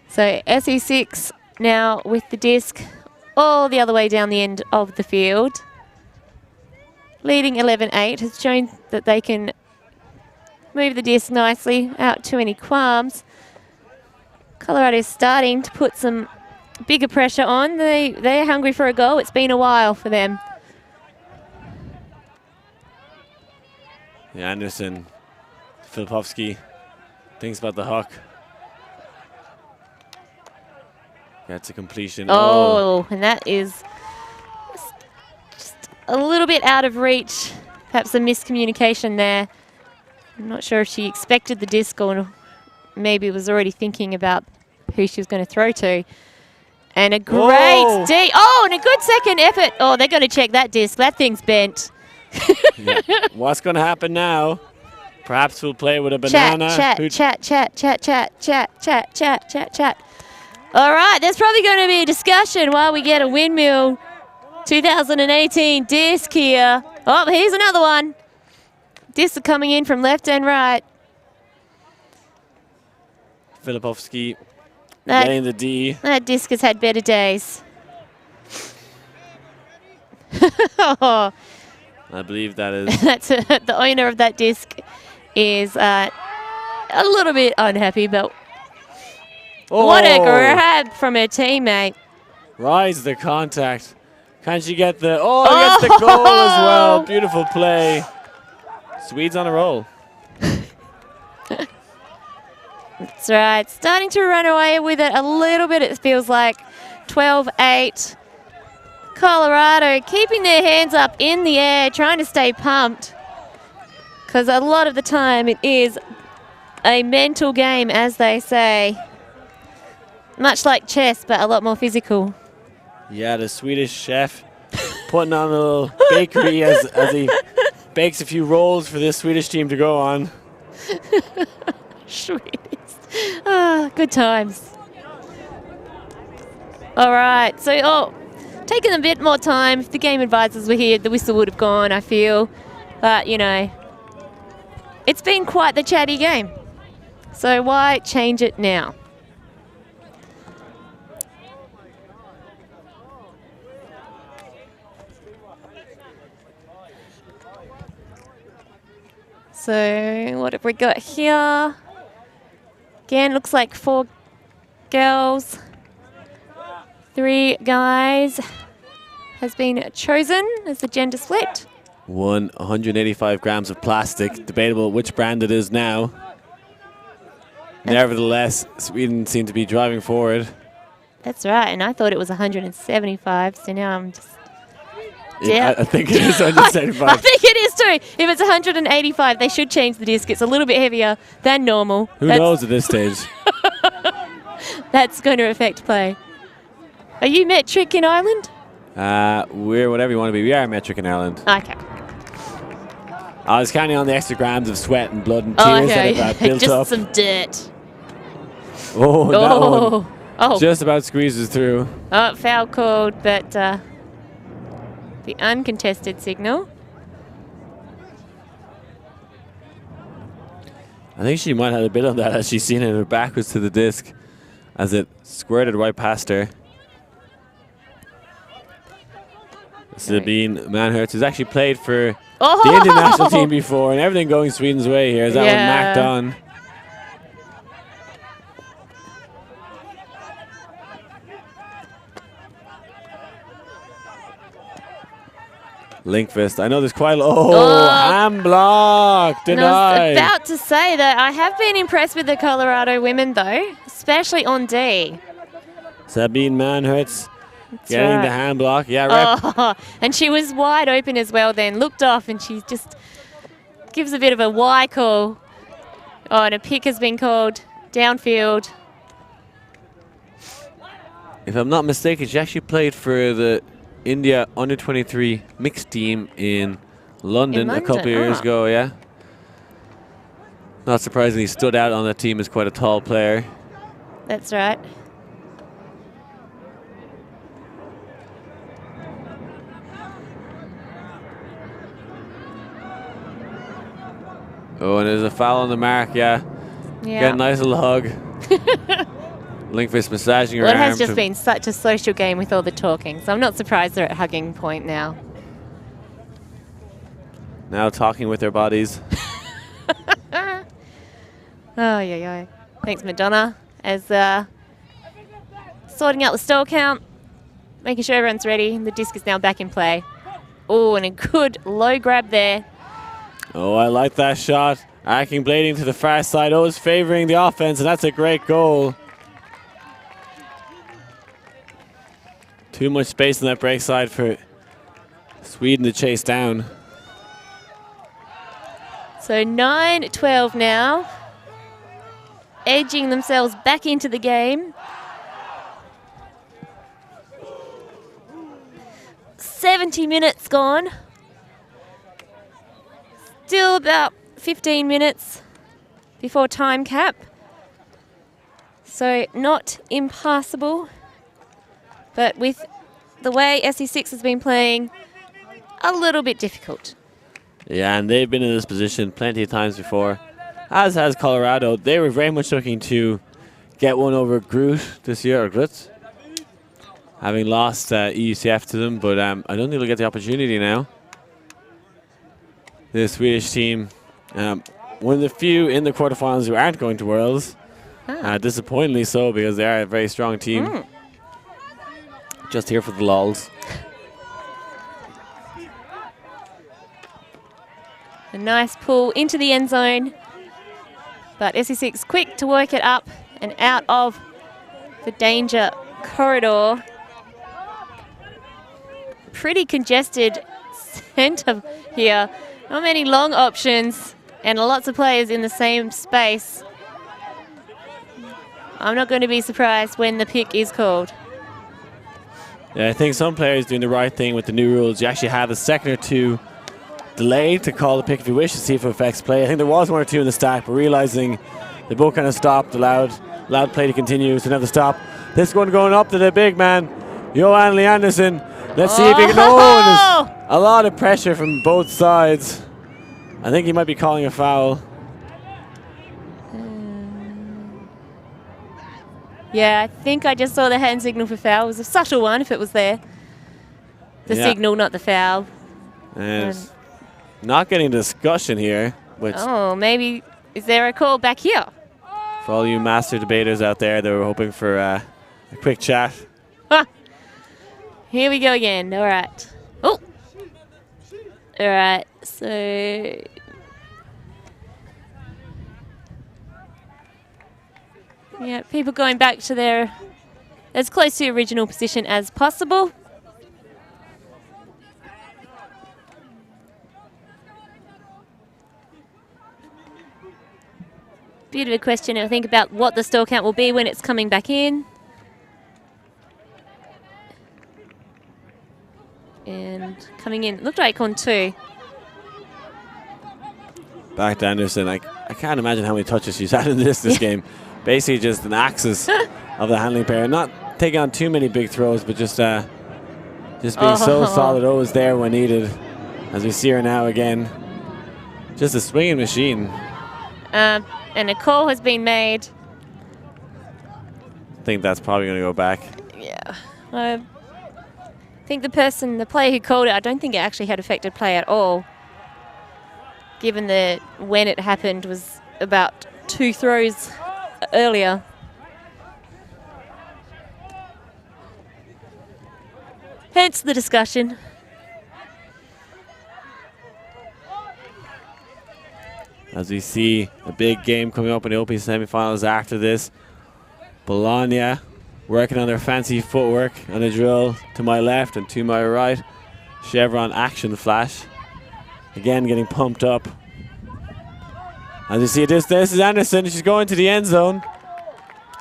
So SeE6 now with the disc all the other way down the end of the field. Leading 11-8 has shown that they can move the disc nicely out to any qualms. Colorado is starting to put some bigger pressure on. They're hungry for a goal. It's been a while for them. Yeah, Anderson, Filipovsky thinks about the huck. Gets a completion. Oh, and that is just a little bit out of reach. Perhaps a miscommunication there. I'm not sure if she expected the disc or maybe was already thinking about who she was going to throw to. And a great D. Oh, and a good second effort. Oh, they're going to check that disc. That thing's bent. Yeah. What's going to happen now? Perhaps we'll play with a banana. Chat. All right, there's probably going to be a discussion while we get a Windmill 2018 disc here. Oh, here's another one. Discs are coming in from left and right. Filipovsky getting the D. That disc has had better days. Oh. I believe that is. That's the owner of that disc is a little bit unhappy, but what a grab from her teammate. Rise the contact. Can she get the... Oh, gets the goal as well. Beautiful play. Swedes on a roll. That's right. Starting to run away with it a little bit, it feels like. 12-8. Colorado keeping their hands up in the air, trying to stay pumped. Because a lot of the time it is a mental game, as they say. Much like chess, but a lot more physical. Yeah, the Swedish chef putting on a little bakery as he bakes a few rolls for this Swedish team to go on. Swedes. Good times. All right, so taking a bit more time. If the game advisors were here, the whistle would have gone, I feel. But, you know, it's been quite the chatty game. So why change it now? So what have we got here? Again, looks like 4 girls. 3 guys has been chosen as the gender split. 185 grams of plastic. Debatable which brand it is now. Nevertheless, Sweden seem to be driving forward. That's right, and I thought it was 175, so now I'm just... Yeah, I think it is 175. I think it is too. If it's 185, they should change the disc. It's a little bit heavier than normal. Who knows at this stage? That's going to affect play. Are you metric in Ireland? We're whatever you want to be. We are metric in Ireland. Okay. I was counting on the extra grams of sweat and blood and tears that have built just up. some dirt. Oh, that one just about squeezes through. Oh, foul called, but the uncontested signal. I think she might have a bit on that as she's seen it backwards to the disc as it squirted right past her. Sabine Manhertz has actually played for the Indian national team before, and everything going Sweden's way here as that one macked on. Linkfist. I know there's quite a hand block denied. I was about to say that I have been impressed with the Colorado women though, especially on D. Sabine Manhertz getting the hand block. Yeah, and she was wide open as well then. Looked off and she just gives a bit of a Y call. Oh, and a pick has been called downfield. If I'm not mistaken, she actually played for the India under-23 mixed team in London a couple of years ago, yeah. Not surprisingly, stood out on that team as quite a tall player. That's right. Oh, and there's a foul on the mark, yeah. Get a nice little hug. Linkfist massaging her arm. It has just been such a social game with all the talking, so I'm not surprised they're at hugging point now. Now talking with their bodies. Oh, yeah. Thanks, Madonna. As sorting out the stall count, making sure everyone's ready. The disc is now back in play. Oh, and a good low grab there. Oh, I like that shot. Arcing blading to the far side. Oh, it's favoring the offense, and that's a great goal. Too much space on that break side for Sweden to chase down. So 9-12 now. Edging themselves back into the game. 70 minutes gone. Still about 15 minutes before time cap. So not impassable. But with the way SeE6 has been playing, a little bit difficult. Yeah, and they've been in this position plenty of times before, as has Colorado. They were very much looking to get one over Groot this year, or Grutz, having lost EUCF to them, but I don't think they'll get the opportunity now. The Swedish team, one of the few in the quarterfinals who aren't going to Worlds, disappointingly so, because they are a very strong team. Just here for the lulz. A nice pull into the end zone. But SeE6 quick to work it up and out of the danger corridor. Pretty congested centre here. Not many long options and lots of players in the same space. I'm not going to be surprised when the pick is called. Yeah, I think some players doing the right thing with the new rules. You actually have a second or two delay to call the pick if you wish to see if it affects play. I think there was one or two in the stack, but realizing they both kind of stopped, allowed play to continue, so never stop. This one going up to the big man, Johan Leanderson. Let's see if he can. Oh, there's a lot of pressure from both sides. I think he might be calling a foul. Yeah, I think I just saw the hand signal for foul. It was a subtle one if it was there. The signal, not the foul. And not getting discussion here. Which maybe, is there a call back here? For all you master debaters out there that were hoping for a quick chat. Here we go again. All right. Oh. All right. So. Yeah, people going back to their as close to original position as possible. Bit of a question, I think, about what the stall count will be when it's coming back in. And coming in, looked like on 2. Back to Anderson. I can't imagine how many touches she's had in this game. Basically just an axis of the handling pair. Not taking on too many big throws, but just Just being so solid, always there when needed. As we see her now again. Just a swinging machine. And a call has been made. I think that's probably going to go back. Yeah. I think the player who called it, I don't think it actually had affected play at all. Given that when it happened was about 2 throws earlier. Hence the discussion. As we see a big game coming up in the Open semifinals after this. Bologna working on their fancy footwork on a drill to my left and to my right. Chevron action flash. Again getting pumped up. As you see this is Anderson. She's going to the end zone.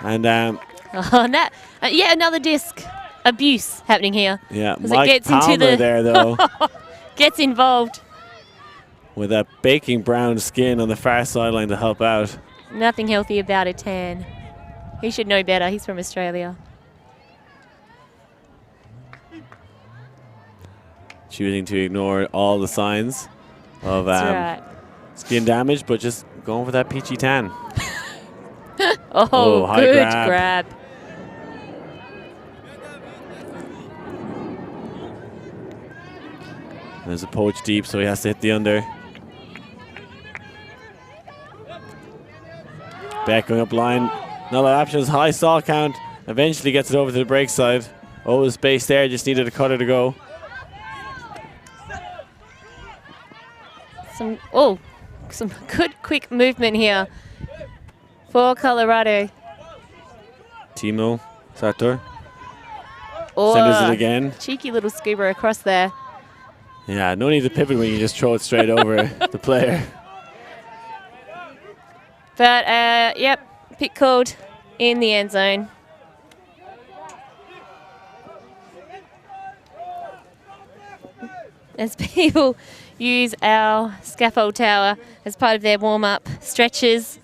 And yeah, another disc abuse happening here. Yeah, Mike Palmer into there though. Gets involved. With a baking brown skin on the far sideline to help out. Nothing healthy about a tan. He should know better. He's from Australia. Choosing to ignore all the signs of skin damage, but just going for that peachy tan. High good grab. There's a poach deep, so he has to hit the under. Beck going up line. Not a lot of options. High stall count. Eventually gets it over to the break side. Oh, space there. Just needed a cutter to go. Some good quick movement here for Colorado. Timo Sator. Sends it again. Cheeky little scuba across there. Yeah, no need to pivot when you just throw it straight over the player. But, yep, pick called in the end zone. As people use our scaffold tower as part of their warm-up stretches,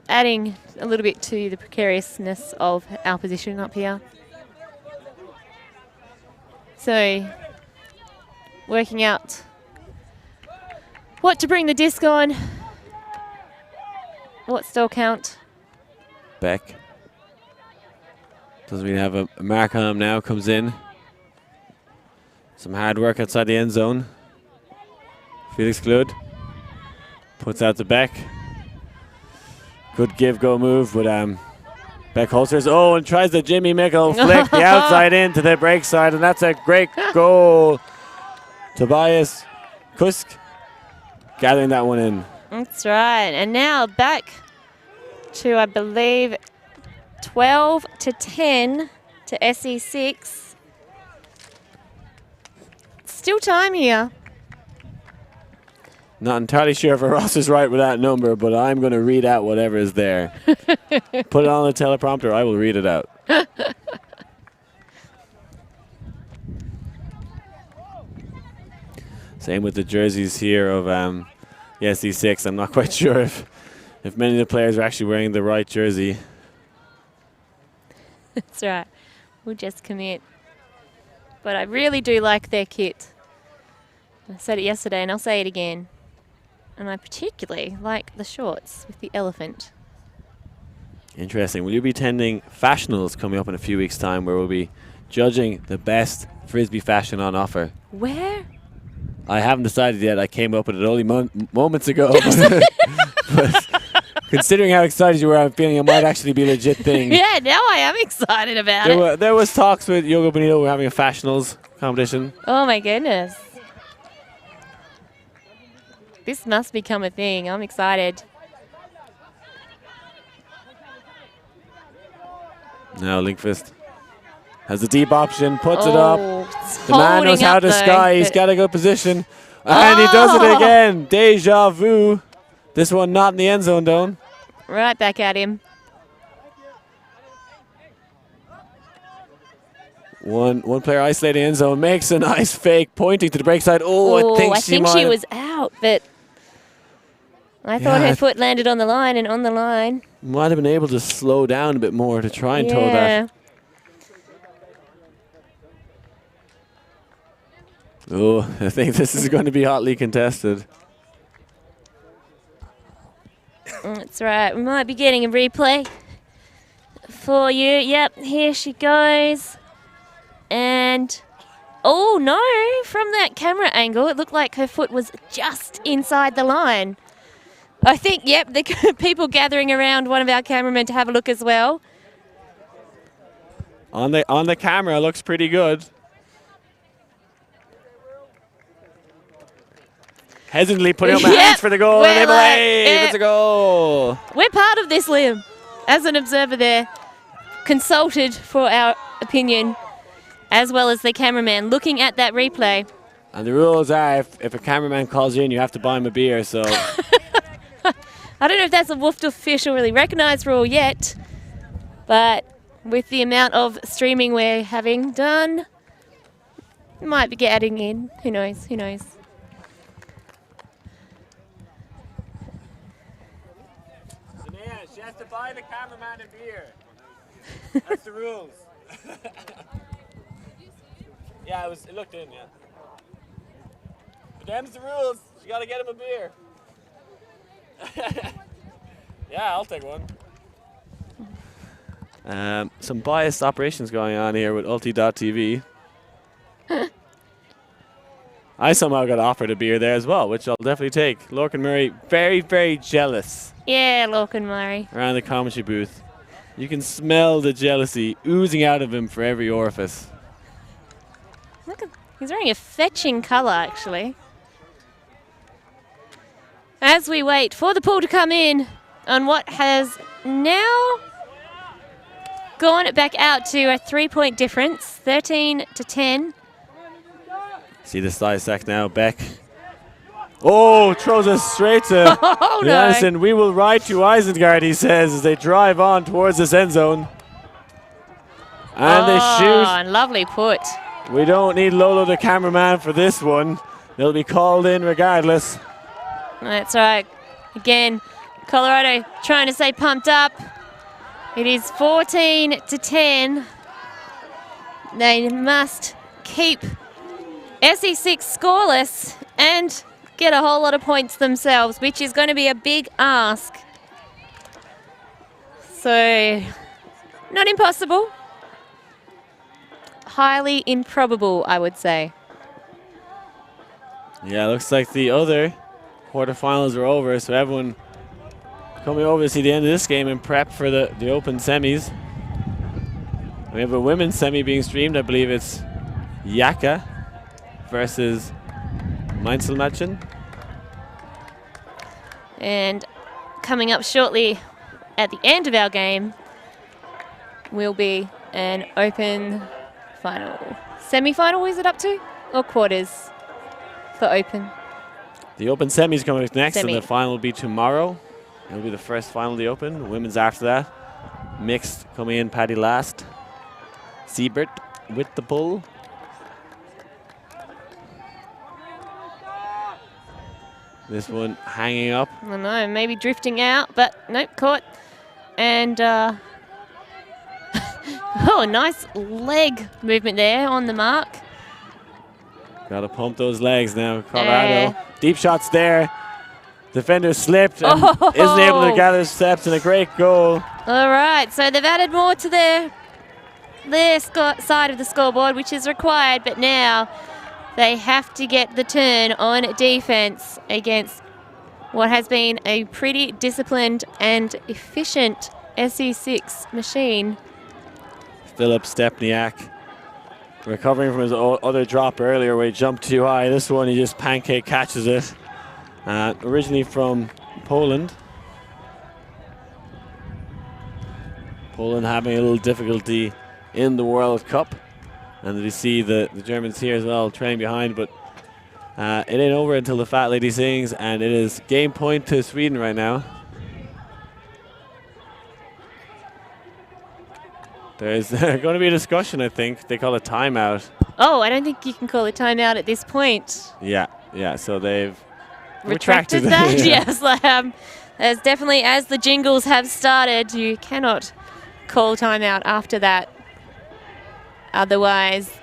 adding a little bit to the precariousness of our position up here. So, working out what to bring the disc on. What stall count? Beck. Doesn't mean to have a mark on him now. Comes in. Some hard work outside the end zone. Felix Glud puts out to Beck. Good give-go move, but Beck holsters. Oh, and tries the Jimmy Mickle flick the outside in to the break side, and that's a great goal. Tobias Kusk gathering that one in. That's right. And now back to, I believe, 12-10 to SeE6. Still time here. Not entirely sure if Ross is right with that number, but I'm going to read out whatever is there. Put it on the teleprompter. I will read it out. Same with the jerseys here of SeE6. I'm not quite sure if many of the players are actually wearing the right jersey. That's right. We'll just commit. But I really do like their kit. I said it yesterday and I'll say it again. And I particularly like the shorts with the elephant. Interesting. Will you be attending Fashionals coming up in a few weeks' time where we'll be judging the best Frisbee fashion on offer? Where? I haven't decided yet. I came up with it only moments ago. But considering how excited you were, I'm feeling it might actually be a legit thing. Yeah, now I am excited about it. There was talks with Yoga Bonito. We're having a Fashionals competition. Oh, my goodness. This must become a thing. I'm excited. Now Linkfist has the deep option, puts it up. The man knows how to though, sky. He's got a good position. And he does it again. Deja vu. This one not in the end zone, though. Right back at him. One player isolating end zone, makes a nice fake, pointing to the break side. Oh, I think she was out, but I thought her foot landed on the line and on the line. Might have been able to slow down a bit more to try and toe that. Oh, I think this is going to be hotly contested. That's right. We might be getting a replay for you. Yep, here she goes. And, oh no, from that camera angle, it looked like her foot was just inside the line. I think, yep, the people gathering around one of our cameramen to have a look as well. On the camera, looks pretty good. Hesitantly putting up my hands for the goal. Well, It's a goal. We're part of this, Liam. As an observer there, consulted for our opinion, as well as the cameraman looking at that replay. And the rules are if a cameraman calls you in, you have to buy him a beer. So I don't know if that's a Woofed officially recognised rule yet, but with the amount of streaming we're having done, might be getting in. Who knows? Who knows? She has to buy the cameraman a beer. That's the rules. Yeah, it looked in, yeah. But them's the rules. You gotta get him a beer. Yeah, I'll take one. Some biased operations going on here with Ulti.tv. I somehow got offered a beer there as well, which I'll definitely take. Lorcan Murray, very, very jealous. Yeah, Lorcan Murray. Around the commentary booth. You can smell the jealousy oozing out of him for every orifice. Look, he's wearing a fetching colour, actually. As we wait for the pool to come in on what has now gone back out to a 3-point difference, 13 to 10. See the SeE6 now, Beck. Oh, throws us straight to Johannesson. We will ride to Isengard, he says, as they drive on towards this end zone. And they shoot. And lovely put. We don't need Lolo the cameraman for this one. They'll be called in regardless. That's right. Again, Colorado trying to stay pumped up. It is 14 to 10. They must keep SeE6 scoreless and get a whole lot of points themselves, which is going to be a big ask. So, not impossible. Highly improbable, I would say. Yeah, looks like the other quarterfinals are over, so everyone coming over to see the end of this game and prep for the open semis. We have a women's semi being streamed. I believe it's Yaka versus Mainzelmatchen. And coming up shortly at the end of our game will be an open final. Semi-final is it up to? Or quarters for open? The open semis coming up next, Semi. and the final will be tomorrow. It'll be the first final of the open. Women's after that. Mixed coming in, Paddy last. Siebert with the bull. This one hanging up. I don't know, maybe drifting out, but nope, caught. And, oh, nice leg movement there on the mark. Got to pump those legs now, Colorado. Deep shots there. Defender slipped and isn't able to gather steps, and a great goal. All right, so they've added more to their side of the scoreboard, which is required, but now they have to get the turn on defense against what has been a pretty disciplined and efficient SeE6 machine. Philip Stepniak recovering from his other drop earlier where he jumped too high. This one he just pancake catches it. Originally from Poland. Poland having a little difficulty in the World Cup. And you see the Germans here as well trailing behind, but it ain't over until the fat lady sings, and it is game point to Sweden right now. There's going to be a discussion, I think. They call it timeout. Oh, I don't think you can call it timeout at this point. Yeah, so they've retracted that. Yes, as definitely as the jingles have started, you cannot call timeout after that. Otherwise,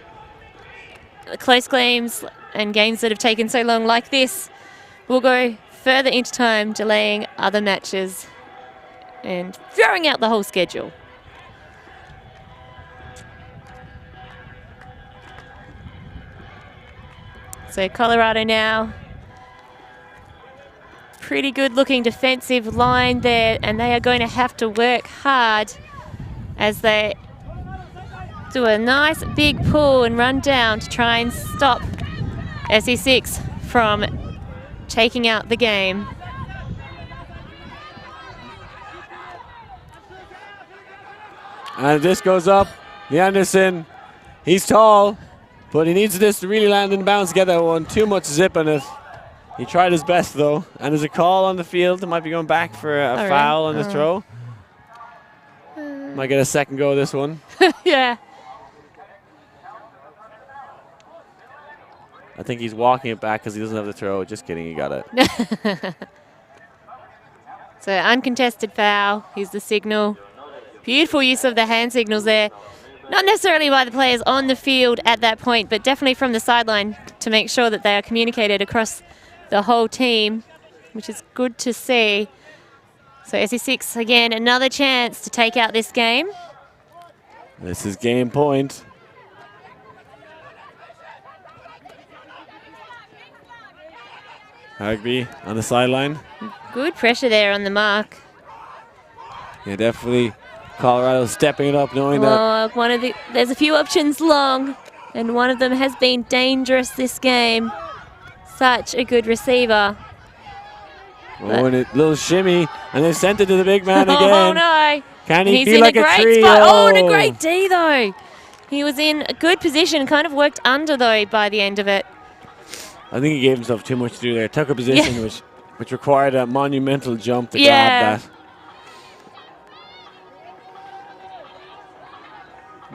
close games and games that have taken so long like this will go further into time, delaying other matches and throwing out the whole schedule. So Colorado now, pretty good looking defensive line there, and they are going to have to work hard as they do a nice big pull and run down to try and stop SeE6 from taking out the game. And this goes up. The Anderson, he's tall, but he needs this to really land in bounds to get that one. Too much zip on it. He tried his best though. And there's a call on the field. It might be going back for a foul on this throw. Might get a second go of this one. Yeah. I think he's walking it back because he doesn't have the throw. Just kidding, he got it. So uncontested foul. Here's the signal. Beautiful use of the hand signals there. Not necessarily by the players on the field at that point, but definitely from the sideline to make sure that they are communicated across the whole team, which is good to see. So SeE6, again, another chance to take out this game. This is game point. Hagby on the sideline. Good pressure there on the mark. Yeah, definitely Colorado stepping it up, knowing that. There's a few options long, and one of them has been dangerous this game. Such a good receiver. Oh, and a little shimmy, and they sent it to the big man again. Oh no! Can he He's feel in like a great tree? spot. Oh, and a great D though. He was in a good position, kind of worked under though by the end of it. I think he gave himself too much to do there. Took a position which required a monumental jump to grab that.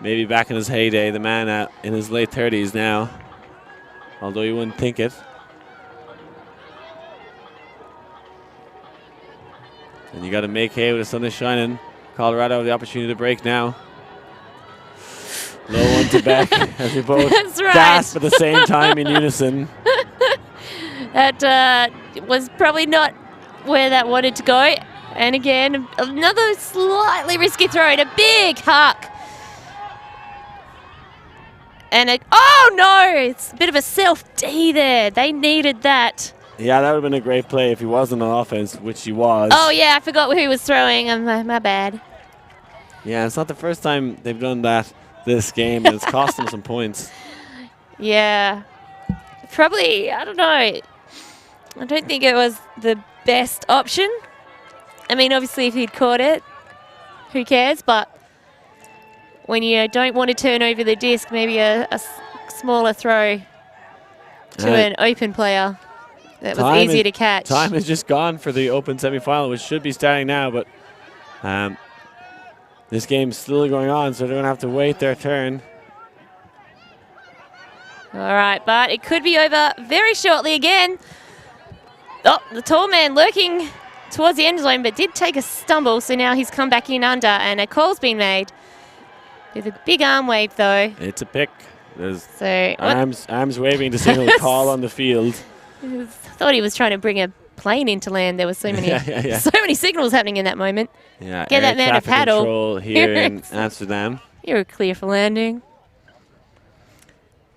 Maybe back in his heyday, the man in his late 30s now, although you wouldn't think it. And you got to make hay when the sun is shining. Colorado have the opportunity to break now. Low one to Beck as we both gasp at the same time in unison. That was probably not where that wanted to go. And again, another slightly risky throw and a big huck. And oh no, it's a bit of a self-D there. They needed that. Yeah, that would have been a great play if he wasn't on offense, which he was. Oh yeah, I forgot who was throwing. My bad. Yeah, it's not the first time they've done that this game, and it's cost them some points. Yeah. Probably, I don't know. I don't think it was the best option. I mean, obviously, if he'd caught it, who cares? But when you don't want to turn over the disc, maybe a smaller throw to an open player that was easier to catch. Time is just gone for the open semifinal, which should be starting now, but this game's still going on, so they're going to have to wait their turn. All right, but it could be over very shortly again. Oh, the tall man lurking towards the end zone, but did take a stumble, so now he's come back in under, and a call's been made. With a big arm wave, though. It's a pick. There's so arms waving to signal the call on the field. I thought he was trying to bring a plane into land. There was so many, so many signals happening in that moment. Yeah, get that man a paddle. Control here in Amsterdam. You're clear for landing.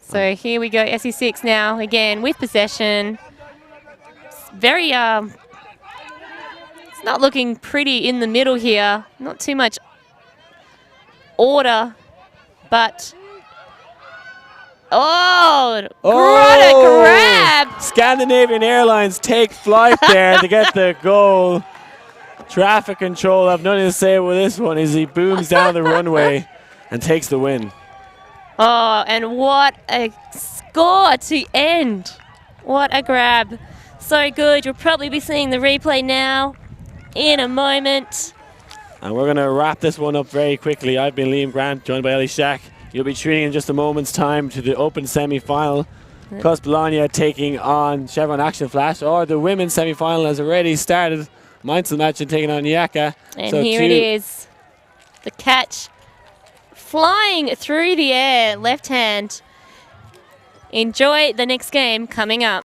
So here we go, SeE6 now again with possession. It's very it's not looking pretty in the middle here. Not too much order, but what a grab! Scandinavian Airlines take flight there to get the goal. Traffic control have nothing to say with this one as he booms down the runway and takes the win. Oh, and what a score to end. What a grab. So good. You'll probably be seeing the replay now in a moment. And we're going to wrap this one up very quickly. I've been Liam Grant, joined by Ellie Shack. You'll be tuning in just a moment's time to the open semi-final. Cos Bologna taking on Chevron Action Flash, or the women's semi-final has already started. Mainzel match taking on Yaka. And so here it is. The catch flying through the air, left hand. Enjoy the next game coming up.